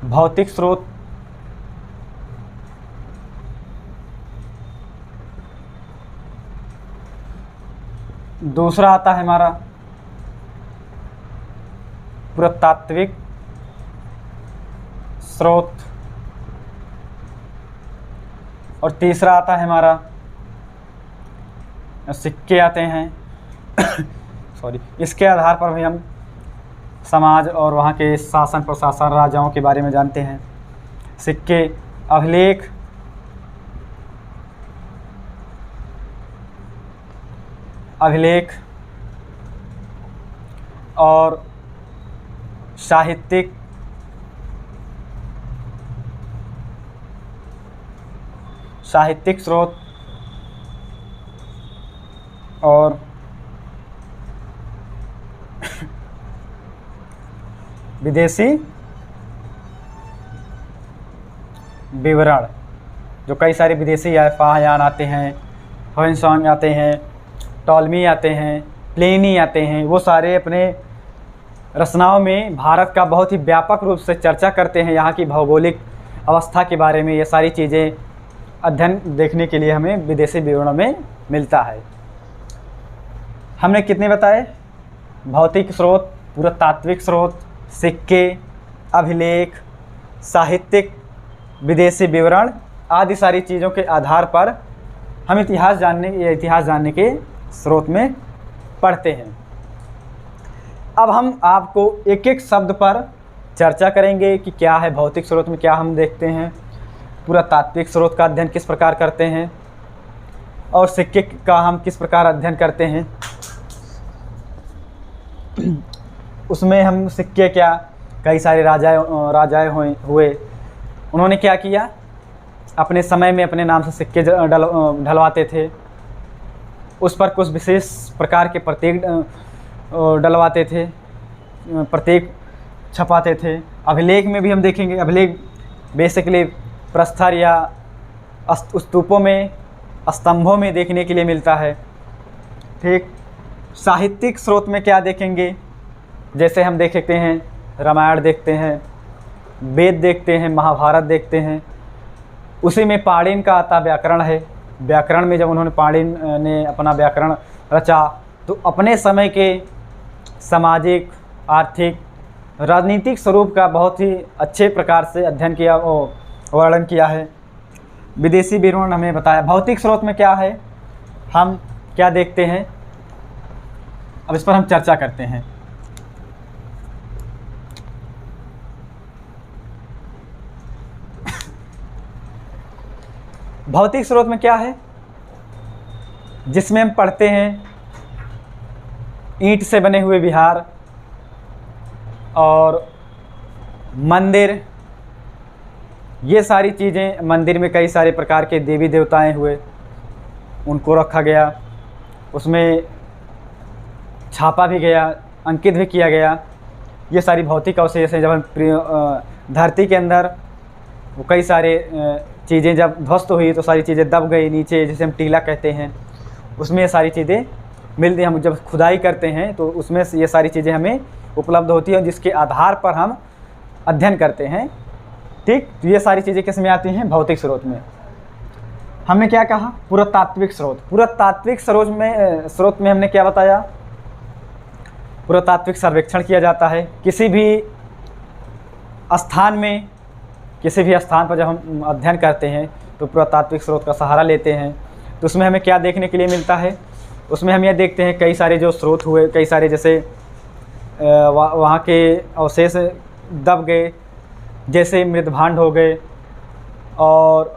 भौतिक स्रोत। दूसरा आता है हमारा पुरातात्विक स्रोत, और तीसरा आता है हमारा सिक्के आते हैं सॉरी। इसके आधार पर भी हम समाज और वहाँ के शासन प्रशासन, राजाओं के बारे में जानते हैं। सिक्के अभिलेख, अभिलेख और साहित्यिक, साहित्यिक स्रोत और विदेशी विवरण। जो कई सारे विदेशी फाहयान आते हैं, होहेंसॉन्ग आते हैं, टॉलमी आते हैं, प्लेनी आते हैं, वो सारे अपने रचनाओं में भारत का बहुत ही व्यापक रूप से चर्चा करते हैं, यहाँ की भौगोलिक अवस्था के बारे में। ये सारी चीज़ें अध्ययन देखने के लिए हमें विदेशी विवरणों में मिलता है। हमने कितने बताए? भौतिक स्रोत, पुरातात्विक स्रोत, सिक्के, अभिलेख, साहित्यिक, विदेशी विवरण आदि सारी चीज़ों के आधार पर हम इतिहास जानने के स्रोत में पढ़ते हैं। अब हम आपको एक एक शब्द पर चर्चा करेंगे कि क्या है भौतिक स्रोत में, क्या हम देखते हैं, पुरातात्विक स्रोत का अध्ययन किस प्रकार करते हैं और सिक्के का हम किस प्रकार अध्ययन करते हैं। उसमें हम सिक्के क्या, कई सारे राजाएं हुए, उन्होंने क्या किया, अपने समय में अपने नाम से सिक्के ढलवाते थे, उस पर कुछ विशेष प्रकार के प्रतीक डलवाते थे, प्रतीक छपाते थे। अभिलेख में भी हम देखेंगे, अभिलेख बेसिकली प्रस्तर या स्तूपों में, स्तंभों में देखने के लिए मिलता है। ठीक। साहित्यिक स्रोत में क्या देखेंगे, जैसे हम देख सकते हैं रामायण देखते हैं, वेद देखते हैं, महाभारत देखते हैं। उसी में पाणिनि का आता व्याकरण है। व्याकरण में जब उन्होंने पाणिनि ने अपना व्याकरण रचा तो अपने समय के सामाजिक, आर्थिक, राजनीतिक स्वरूप का बहुत ही अच्छे प्रकार से अध्ययन किया, वर्णन किया है। विदेशी विवरण हमें बताया। भौतिक स्रोत में क्या है, हम क्या देखते हैं, अब इस पर हम चर्चा करते हैं। भौतिक स्रोत में क्या है, जिसमें हम पढ़ते हैं ईंट से बने हुए विहार और मंदिर, ये सारी चीज़ें। मंदिर में कई सारे प्रकार के देवी देवताएं हुए, उनको रखा गया, उसमें छापा भी गया, अंकित भी किया गया। ये सारी भौतिक अवशेष हैं। जब हम धरती के अंदर वो कई सारे चीज़ें जब ध्वस्त हुई तो सारी चीज़ें दब गई नीचे, जिसे हम टीला कहते हैं, उसमें ये सारी चीज़ें मिलती। हम जब खुदाई करते हैं तो उसमें ये सारी चीज़ें हमें उपलब्ध होती हैं, जिसके आधार पर हम अध्ययन करते हैं। ठीक। तो ये सारी चीज़ें किस में आती हैं, भौतिक स्रोत में। हमने क्या कहा, पुरातात्विक स्रोत। पुरातात्विक स्रोत में हमने क्या बताया, पुरातात्विक सर्वेक्षण किया जाता है। किसी भी स्थान में, किसी भी स्थान पर जब हम अध्ययन करते हैं तो पुरातात्विक स्रोत का सहारा लेते हैं। तो उसमें हमें क्या देखने के लिए मिलता है, उसमें हम ये देखते हैं कई सारे जो स्रोत हुए, कई सारे जैसे वहाँ के अवशेष दब गए, जैसे मृदभांड हो गए और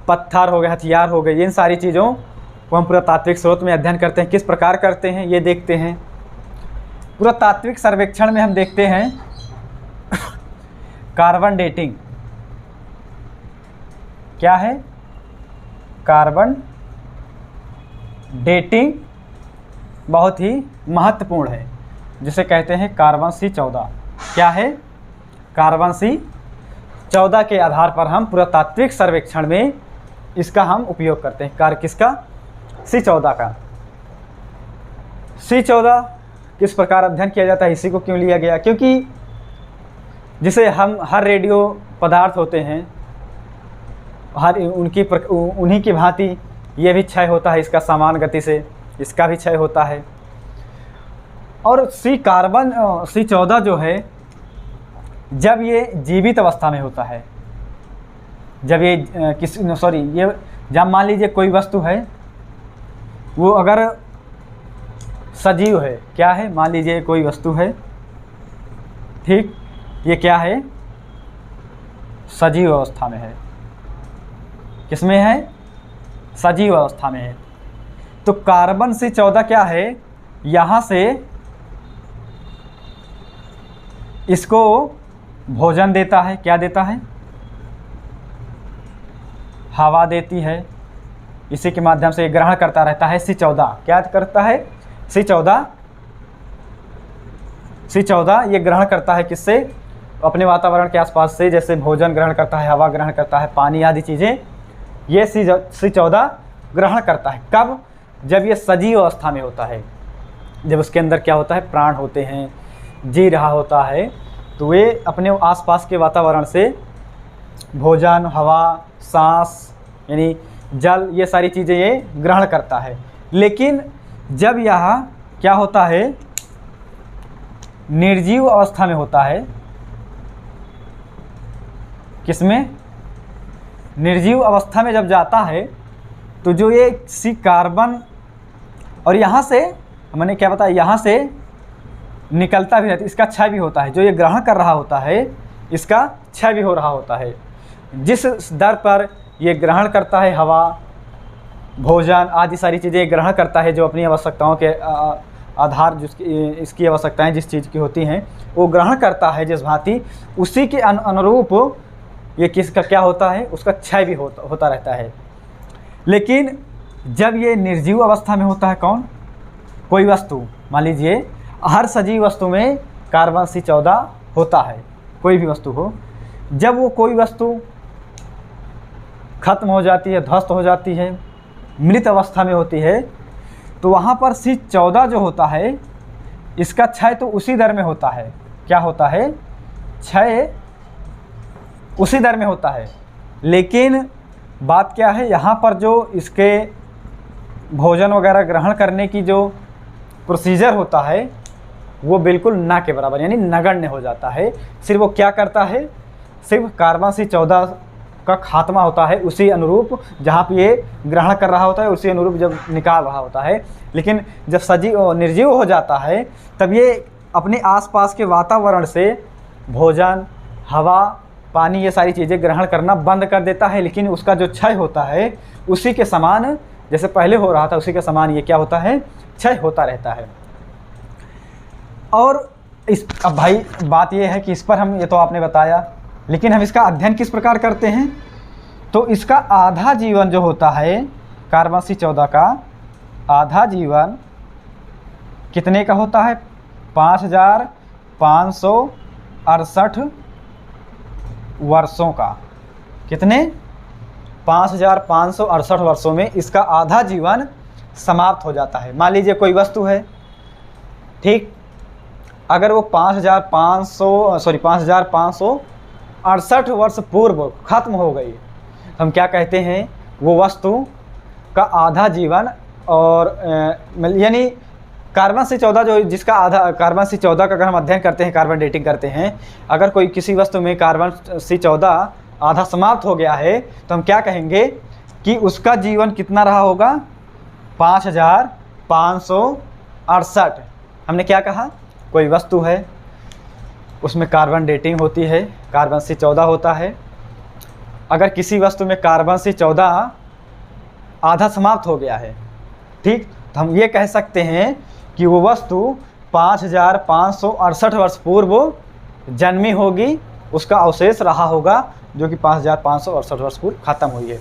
पत्थर हो गए, हथियार हो गए। इन सारी चीज़ों को हम पुरातात्विक स्रोत में अध्ययन करते हैं। किस प्रकार करते हैं ये देखते हैं। पुरातात्विक सर्वेक्षण में हम देखते हैं कार्बन डेटिंग। क्या है, कार्बन डेटिंग बहुत ही महत्वपूर्ण है, जिसे कहते हैं कार्बन C14। क्या है, कार्बन C14 के आधार पर हम पुरातात्विक सर्वेक्षण में इसका हम उपयोग करते हैं। किसका, C14 का। C14 किस प्रकार अध्ययन किया जाता है, इसी को क्यों लिया गया, क्योंकि जिसे हम हर रेडियो पदार्थ होते हैं, उन्हीं की भांति ये भी क्षय होता है, इसका समान गति से इसका भी क्षय होता है। और कार्बन C14 जो है, जब ये जीवित अवस्था में होता है, जब ये ये जब मान लीजिए कोई वस्तु है, वो अगर सजीव है, क्या है, मान लीजिए कोई वस्तु है, ठीक, ये क्या है, सजीव अवस्था में है, किसमें है? सजीव अवस्था में है। तो कार्बन C14 क्या है? यहाँ से इसको भोजन देता है। क्या देता है? हवा देती है। इसी के माध्यम से ग्रहण करता रहता है C14। क्या करता है? C14 ये ग्रहण करता है किससे? अपने वातावरण के आसपास से, जैसे भोजन ग्रहण करता है, हवा ग्रहण करता है, पानी आदि चीज़ें, ये C14 ग्रहण करता है। कब? जब ये सजीव अवस्था में होता है, जब उसके अंदर क्या होता है? प्राण होते हैं, जी रहा होता है, तो वे अपने आसपास के वातावरण से भोजन, हवा, सांस यानी जल, ये सारी चीज़ें ये ग्रहण करता है। लेकिन जब यह क्या होता है? निर्जीव अवस्था में होता है। किसमें? निर्जीव अवस्था में जब जाता है तो जो ये कार्बन, और यहाँ से मैंने क्या बताया, यहाँ से निकलता भी रहता है, इसका क्षय भी होता है। जो ये ग्रहण कर रहा होता है इसका क्षय भी हो रहा होता है। जिस दर पर ये ग्रहण करता है हवा, भोजन आदि सारी चीज़ें ग्रहण करता है, जो अपनी आवश्यकताओं के आधार जिसकी इसकी आवश्यकताएं जिस चीज़ की होती हैं वो ग्रहण करता है जिस भांति, उसी के अनुरूप ये किसका क्या होता है? उसका क्षय भी होता रहता है। लेकिन जब ये निर्जीव अवस्था में होता है, कौन? कोई वस्तु, मान लीजिए हर सजीव वस्तु में कार्बन C14 होता है, कोई भी वस्तु हो। जब वो कोई वस्तु खत्म हो जाती है, ध्वस्त हो जाती है, मृत अवस्था में होती है, तो वहाँ पर C14 जो होता है इसका क्षय तो उसी दर में होता है। क्या होता है? क्षय उसी दर में होता है। लेकिन बात क्या है, यहाँ पर जो इसके भोजन वगैरह ग्रहण करने की जो प्रोसीजर होता है वो बिल्कुल ना के बराबर, यानी नगण्य हो जाता है। सिर्फ वो क्या करता है? सिर्फ कार्बन C14 का खात्मा होता है उसी अनुरूप, जहाँ पे ये ग्रहण कर रहा होता है उसी अनुरूप जब निकाल रहा होता है। लेकिन जब सजीव निर्जीव हो जाता है तब ये अपने आसपास के वातावरण से भोजन, हवा, पानी, ये सारी चीज़ें ग्रहण करना बंद कर देता है। लेकिन उसका जो क्षय होता है उसी के समान, जैसे पहले हो रहा था उसी के समान ये क्या होता है? क्षय होता रहता है। और अब भाई बात ये है कि इस पर हम, ये तो आपने बताया, लेकिन हम इसका अध्ययन किस प्रकार करते हैं? तो इसका आधा जीवन जो होता है कार्बन C14 का, आधा जीवन कितने का होता है? 5568 वर्षों का। कितने? 5568 वर्षों में इसका आधा जीवन समाप्त हो जाता है। मान लीजिए कोई वस्तु है, ठीक, अगर वो 5568 वर्ष पूर्व खत्म हो गई, हम क्या कहते हैं? वो वस्तु का आधा जीवन, और यानी कार्बन C14 जो जिसका आधा, कार्बन C14 का अगर हम अध्ययन करते हैं, कार्बन डेटिंग करते हैं, अगर कोई किसी वस्तु में कार्बन C14 आधा समाप्त हो गया है तो हम क्या कहेंगे कि उसका जीवन कितना रहा होगा? 5568। हमने क्या कहा? कोई वस्तु है, उसमें कार्बन डेटिंग होती है, कार्बन C14 होता है। अगर किसी वस्तु में कार्बन C14 आधा समाप्त हो गया है, ठीक, तो हम ये कह सकते हैं कि वो वस्तु 5568 वर्ष पूर्व जन्मी होगी, उसका अवशेष रहा होगा जो कि 5568 वर्ष पूर्व खत्म हुई है।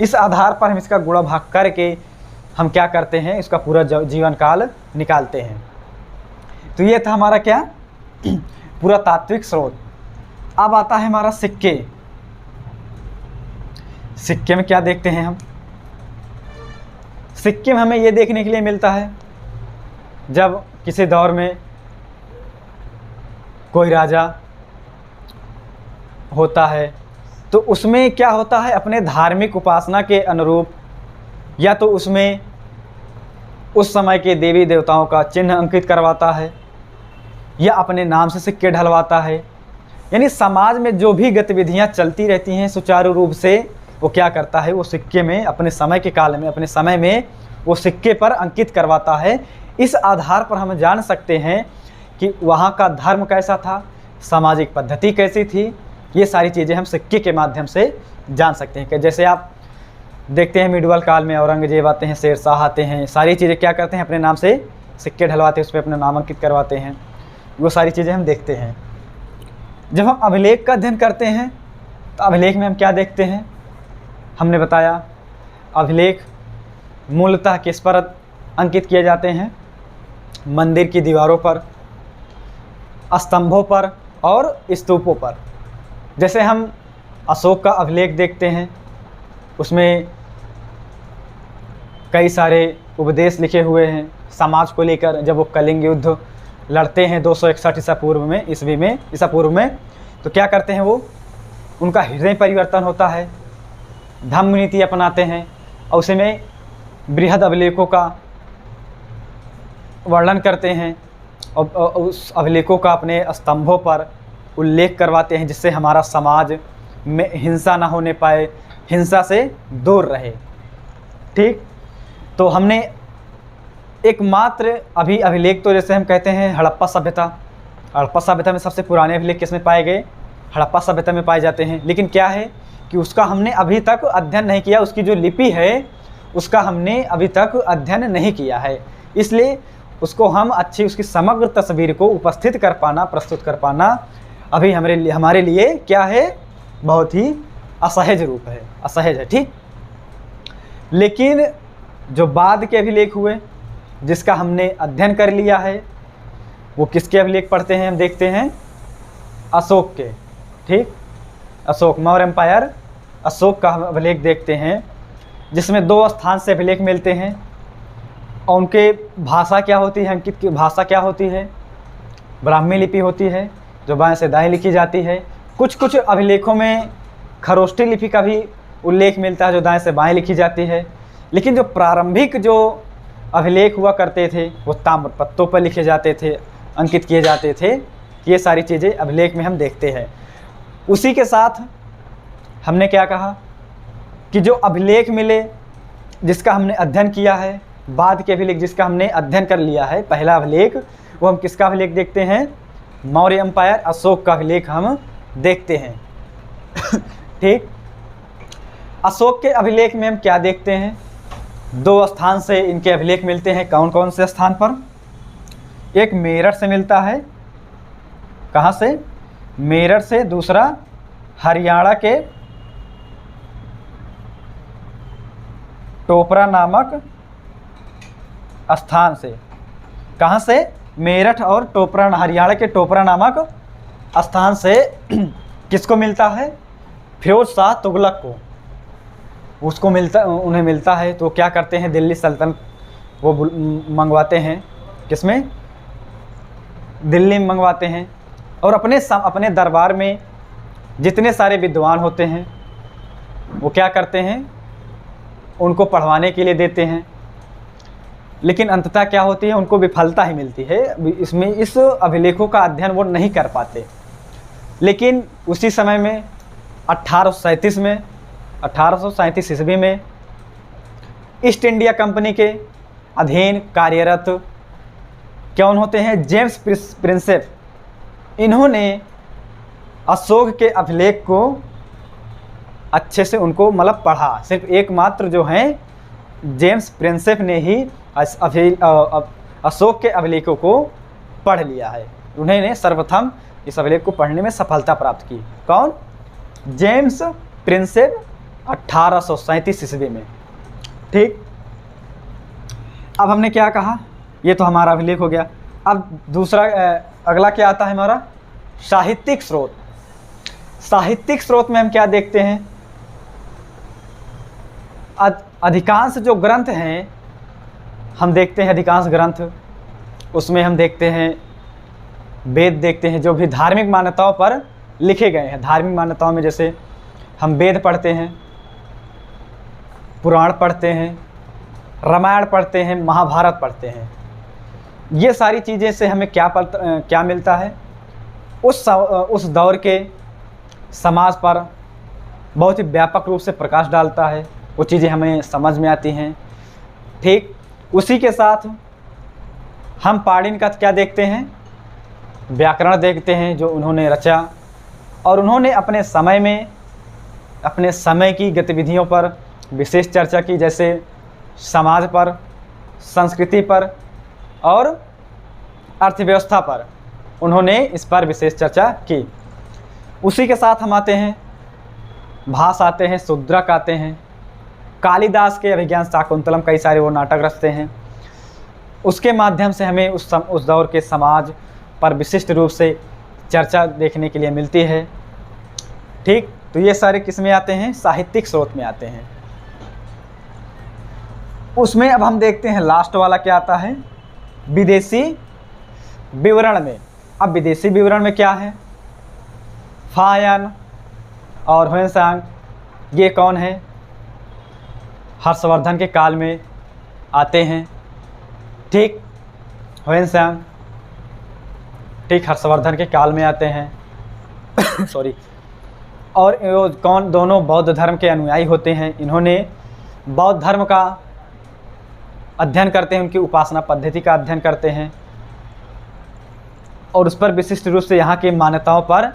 इस आधार पर हम इसका गुणा भाग करके हम क्या करते हैं? इसका पूरा जीवन काल निकालते हैं। तो ये था हमारा क्या? पूरा तात्विक स्रोत। अब आता है हमारा सिक्के। सिक्के में क्या देखते हैं हम? सिक्के में हमें ये देखने के लिए मिलता है, जब किसी दौर में कोई राजा होता है तो उसमें क्या होता है? अपने धार्मिक उपासना के अनुरूप, या तो उसमें उस समय के देवी देवताओं का चिन्ह अंकित करवाता है, या अपने नाम से सिक्के ढलवाता है। यानी समाज में जो भी गतिविधियां चलती रहती हैं सुचारू रूप से, वो क्या करता है? वो सिक्के में अपने समय के काल में, अपने समय में वो सिक्के पर अंकित करवाता है। इस आधार पर हम जान सकते हैं कि वहाँ का धर्म कैसा था, सामाजिक पद्धति कैसी थी। ये सारी चीज़ें हम सिक्के के माध्यम से जान सकते हैं। कि जैसे आप देखते हैं मीडिवल काल में औरंगजेब आते हैं, शेर शाह आते हैं, सारी चीज़ें क्या करते हैं, अपने नाम से सिक्के ढलवाते हैं, उस पर अपना नामांकित करवाते हैं, वो सारी चीज़ें हम देखते हैं। जब हम अभिलेख का अध्ययन करते हैं तो अभिलेख में हम क्या देखते हैं, हमने बताया अभिलेख मूलतः किस पर अंकित किए जाते हैं, मंदिर की दीवारों पर, स्तंभों पर और स्तूपों पर। जैसे हम अशोक का अभिलेख देखते हैं, उसमें कई सारे उपदेश लिखे हुए हैं समाज को लेकर। जब वो कलिंग युद्ध लड़ते हैं 261 ईसा पूर्व में, तो क्या करते हैं वो, उनका हृदय परिवर्तन होता है, धम्म नीति अपनाते हैं और उसी में बृहद अभिलेखों का वर्णन करते हैं और उस अभिलेखों का अपने स्तंभों पर उल्लेख करवाते हैं, जिससे हमारा समाज में हिंसा ना होने पाए, हिंसा से दूर रहे। ठीक, तो हमने एकमात्र अभी अभिलेख तो जैसे हम कहते हैं हड़प्पा सभ्यता में सबसे पुराने अभिलेख किसमें पाए गए, हड़प्पा सभ्यता में पाए जाते हैं। लेकिन क्या है कि उसका हमने अभी तक अध्ययन नहीं किया, उसकी जो लिपि है उसका हमने अभी तक अध्ययन नहीं किया है, इसलिए उसको हम अच्छी उसकी समग्र तस्वीर को उपस्थित कर पाना, प्रस्तुत कर पाना अभी हमारे लिए क्या है, बहुत ही असहज है। ठीक, लेकिन जो बाद के अभिलेख हुए जिसका हमने अध्ययन कर लिया है, वो किसके अभिलेख पढ़ते हैं, हम देखते हैं अशोक के। ठीक, अशोक, मौर्य एम्पायर, अशोक का हम अभिलेख देखते हैं, जिसमें 2 स्थान से अभिलेख मिलते हैं और उनके भाषा क्या होती है, अंकित की भाषा क्या होती है, ब्राह्मी लिपि होती है जो बाएं से दाएं लिखी जाती है। कुछ अभिलेखों में खरोष्ठी लिपि का भी उल्लेख मिलता है जो दाएं से बाएं लिखी जाती है। लेकिन जो प्रारंभिक जो अभिलेख हुआ करते थे वो ताम्र पत्तों पर लिखे जाते थे, अंकित किए जाते थे। ये सारी चीज़ें अभिलेख में हम देखते हैं। उसी के साथ हमने क्या कहा कि जो अभिलेख मिले जिसका हमने अध्ययन किया है, बाद के अभिलेख जिसका हमने अध्ययन कर लिया है, पहला अभिलेख वो हम किसका अभिलेख देखते हैं, मौर्य एम्पायर अशोक का अभिलेख हम देखते हैं। ठीक, अशोक के अभिलेख में हम क्या देखते हैं, 2 स्थान से इनके अभिलेख मिलते हैं। कौन कौन से स्थान पर, एक मेरठ से मिलता है, कहाँ से, मेरठ से, दूसरा हरियाणा के टोपरा नामक स्थान से। कहाँ से, मेरठ और टोपरा, हरियाणा के टोपरा नामक स्थान से किसको मिलता है, फिरोज शाह तुगलक को, उसको उन्हें मिलता है। तो क्या करते हैं, दिल्ली सल्तनत वो मंगवाते हैं, किसमें, दिल्ली में मंगवाते हैं और अपने दरबार में जितने सारे विद्वान होते हैं वो क्या करते हैं, उनको पढ़वाने के लिए देते हैं। लेकिन अंततः क्या होती है, उनको विफलता ही मिलती है, इसमें इस अभिलेखों का अध्ययन वो नहीं कर पाते। लेकिन उसी समय में 1837 ईस्वी में ईस्ट इंडिया कंपनी के अधीन कार्यरत कौन होते हैं, जेम्स प्रिंसेप, इन्होंने अशोक के अभिलेख को अच्छे से उनको मतलब पढ़ा। सिर्फ एकमात्र जो हैं जेम्स प्रिंसेप ने ही अशोक के अभिलेखों को पढ़ लिया है। उन्होंने सर्वप्रथम इस अभिलेख को पढ़ने में सफलता प्राप्त की। कौन, जेम्स प्रिंसेप, 1837 ईस्वी में। ठीक, अब हमने क्या कहा, ये तो हमारा अभिलेख हो गया। अब दूसरा अगला क्या आता है हमारा, साहित्यिक स्रोत। साहित्यिक स्रोत में हम क्या देखते हैं, अधिकांश जो ग्रंथ हैं हम देखते हैं, अधिकांश ग्रंथ उसमें हम देखते हैं वेद देखते हैं, जो भी धार्मिक मान्यताओं पर लिखे गए हैं। धार्मिक मान्यताओं में जैसे हम वेद पढ़ते हैं, पुराण पढ़ते हैं, रामायण पढ़ते हैं, महाभारत पढ़ते हैं। ये सारी चीज़ें से हमें क्या मिलता है, उस दौर के समाज पर बहुत ही व्यापक रूप से प्रकाश डालता है, वो चीज़ें हमें समझ में आती हैं। ठीक, उसी के साथ हम पाणिनि का क्या देखते हैं, व्याकरण देखते हैं जो उन्होंने रचा, और उन्होंने अपने समय की गतिविधियों पर विशेष चर्चा की, जैसे समाज पर, संस्कृति पर और अर्थव्यवस्था पर उन्होंने इस पर विशेष चर्चा की। उसी के साथ हम आते हैं, भास आते हैं, शूद्रक आते हैं, कालिदास के अभिज्ञान शाकुंतलम, कई सारे वो नाटक रचते हैं। उसके माध्यम से हमें उस दौर के समाज पर विशिष्ट रूप से चर्चा देखने के लिए मिलती है। ठीक, तो ये सारे किस में आते हैं? साहित्यिक स्रोत में आते हैं। उसमें अब हम देखते हैं लास्ट वाला क्या आता है, विदेशी विवरण में। अब विदेशी विवरण में क्या है? फायन और ह्वेनसांग, ये कौन है? हर्षवर्धन के काल में आते हैं। ठीक, ह्वेनसांग, ठीक, हर्षवर्धन के काल में आते हैं सॉरी। और वो कौन? दोनों बौद्ध धर्म के अनुयायी होते हैं। इन्होंने बौद्ध धर्म का अध्ययन करते हैं, उनकी उपासना पद्धति का अध्ययन करते हैं और उस पर विशिष्ट रूप से यहाँ की मान्यताओं पर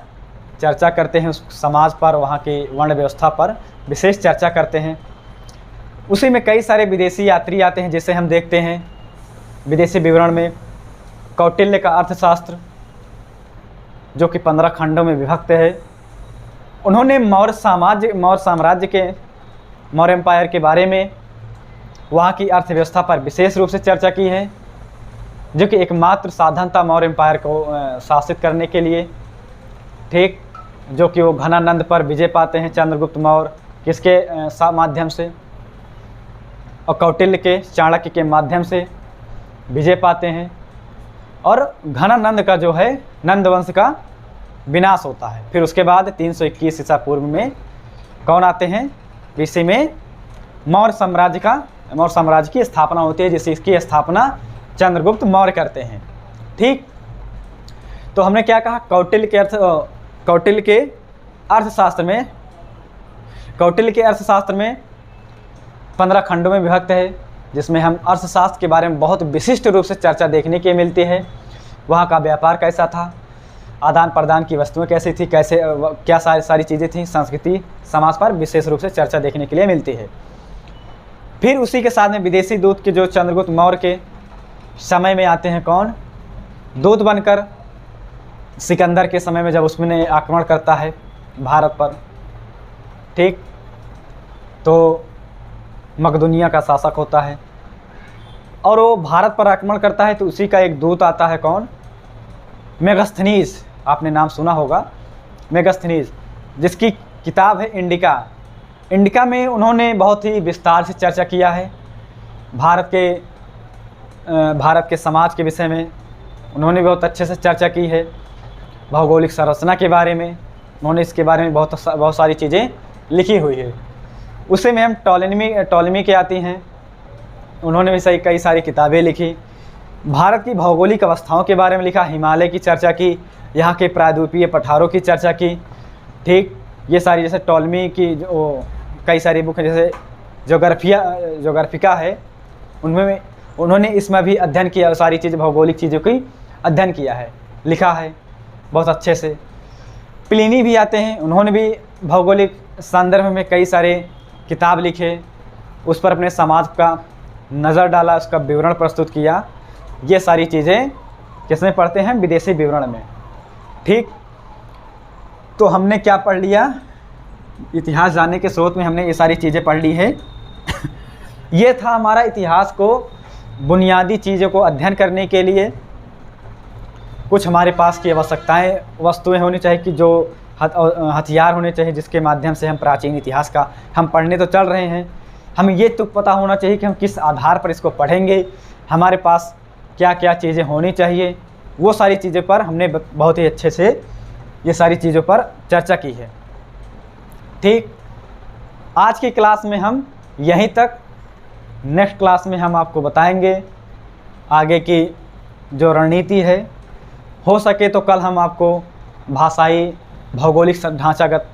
चर्चा करते हैं, उस समाज पर, वहाँ की वर्ण व्यवस्था पर विशेष चर्चा करते हैं। उसी में कई सारे विदेशी यात्री आते हैं, जैसे हम देखते हैं विदेशी विवरण में कौटिल्य का अर्थशास्त्र, जो कि 15 खंडों में विभक्त है। उन्होंने मौर्य साम्राज्य के, मौर्य एम्पायर के बारे में, वहाँ की अर्थव्यवस्था पर विशेष रूप से चर्चा की है, जो कि एकमात्र साधन था मौर्य एम्पायर को शासित करने के लिए। ठीक, जो कि वो घनानंद पर विजय पाते हैं चंद्रगुप्त मौर्य, किसके माध्यम से? और कौटिल्य के, चाणक्य के माध्यम से विजय पाते हैं। और घनानंद का जो है, नंद वंश का विनाश होता है। फिर उसके बाद 321 ईसा पूर्व में कौन आते हैं? बीसी में मौर्य साम्राज्य की स्थापना होती है, जिसकी स्थापना चंद्रगुप्त मौर्य करते हैं। ठीक, तो हमने क्या कहा? कौटिल्य के अर्थशास्त्र में 15 खंडों में विभक्त है, जिसमें हम अर्थशास्त्र के बारे में बहुत विशिष्ट रूप से चर्चा देखने की मिलती है। वहाँ का व्यापार कैसा था, आदान प्रदान की वस्तुएं कैसी थी, कैसे क्या सारी चीज़ें थी, संस्कृति, समाज पर विशेष रूप से चर्चा देखने के लिए मिलती है। फिर उसी के साथ में विदेशी दूत के, जो चंद्रगुप्त मौर्य के समय में आते हैं, कौन? दूत बनकर सिकंदर के समय में, जब उसने आक्रमण करता है भारत पर। ठीक, तो मकदूनिया का शासक होता है और वो भारत पर आक्रमण करता है, तो उसी का एक दूत आता है, कौन? मेगास्थनीज, आपने नाम सुना होगा, मेगास्थनीज, जिसकी किताब है इंडिका में उन्होंने बहुत ही विस्तार से चर्चा किया है। भारत के समाज के विषय में उन्होंने बहुत अच्छे से चर्चा की है। भौगोलिक संरचना के बारे में उन्होंने, इसके बारे में बहुत सारी चीज़ें लिखी हुई है। उसी में हम टॉलेमी के आती हैं, उन्होंने भी कई सारी किताबें लिखी। भारत की भौगोलिक अवस्थाओं के बारे में लिखा, हिमालय की चर्चा की, यहाँ के प्रायद्वीपीय पठारों की चर्चा की। ठीक, ये सारी, जैसे टॉलेमी की जो कई सारी बुक है, जैसे जोग्राफिका है, उनमें उन्होंने इसमें भी अध्ययन किया, सारी चीज़ भौगोलिक चीज़ों की अध्ययन किया है, लिखा है बहुत अच्छे से। प्लिनी भी आते हैं, उन्होंने भी भौगोलिक संदर्भ में कई सारे किताब लिखे, उस पर अपने समाज का नज़र डाला, उसका विवरण प्रस्तुत किया। ये सारी चीज़ें किसमें पढ़ते हैं? विदेशी विवरण में। ठीक, तो हमने क्या पढ़ लिया? इतिहास जानने के स्रोत में हमने ये सारी चीज़ें पढ़ ली है ये था हमारा इतिहास को बुनियादी चीज़ों को अध्ययन करने के लिए कुछ हमारे पास की आवश्यकताएं, वस्तुएं होनी चाहिए, कि जो हथियार होने चाहिए, जिसके माध्यम से हम प्राचीन इतिहास का हम पढ़ने तो चल रहे हैं। हमें ये तो पता होना चाहिए कि हम किस आधार पर इसको पढ़ेंगे, हमारे पास क्या क्या चीज़ें होनी चाहिए। वो सारी चीज़ों पर हमने बहुत ही अच्छे से ये सारी चीज़ों पर चर्चा की है। ठीक, आज की क्लास में हम यहीं तक, नेक्स्ट क्लास में हम आपको बताएंगे आगे की जो रणनीति है। हो सके तो कल हम आपको भाषाई भौगोलिक ढांचागत,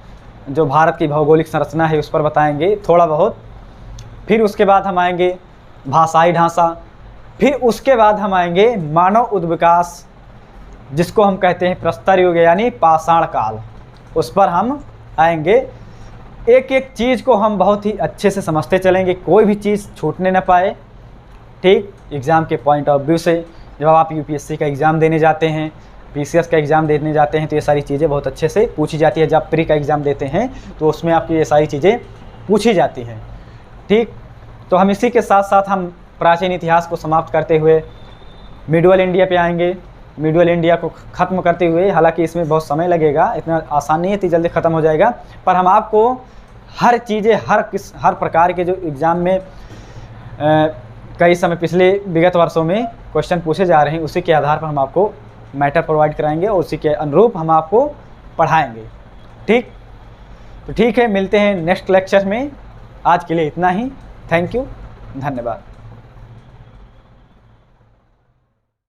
जो भारत की भौगोलिक संरचना है, उस पर बताएंगे थोड़ा बहुत। फिर उसके बाद हम आएंगे भाषाई ढांचा, फिर उसके बाद हम आएंगे मानव उद्विकास, जिसको हम कहते हैं प्रस्तर युग यानी पाषाण काल, उस पर हम आएंगे। एक एक चीज़ को हम बहुत ही अच्छे से समझते चलेंगे, कोई भी चीज़ छूटने ना पाए। ठीक, एग्ज़ाम के पॉइंट ऑफ व्यू से जब आप यूपीएससी का एग्ज़ाम देने जाते हैं, पीसीएस का एग्ज़ाम देने जाते हैं, तो ये सारी चीज़ें बहुत अच्छे से पूछी जाती है। जब प्री का एग्ज़ाम देते हैं तो उसमें आपकी ये सारी चीज़ें पूछी जाती हैं। ठीक, तो हम इसी के साथ साथ हम प्राचीन इतिहास को समाप्त करते हुए मिडवल इंडिया पे आएंगे। मिडवल इंडिया को ख़त्म करते हुए, हालांकि इसमें बहुत समय लगेगा, इतना आसान नहीं है, इतनी जल्दी ख़त्म हो जाएगा, पर हम आपको हर चीज़ें, हर प्रकार के जो एग्ज़ाम में कई समय पिछले विगत वर्षों में क्वेश्चन पूछे जा रहे हैं, उसी के आधार पर हम आपको मैटर प्रोवाइड कराएंगे और उसी के अनुरूप हम आपको पढ़ाएंगे। ठीक, तो ठीक है, मिलते हैं नेक्स्ट लेक्चर में। आज के लिए इतना ही। थैंक यू, धन्यवाद।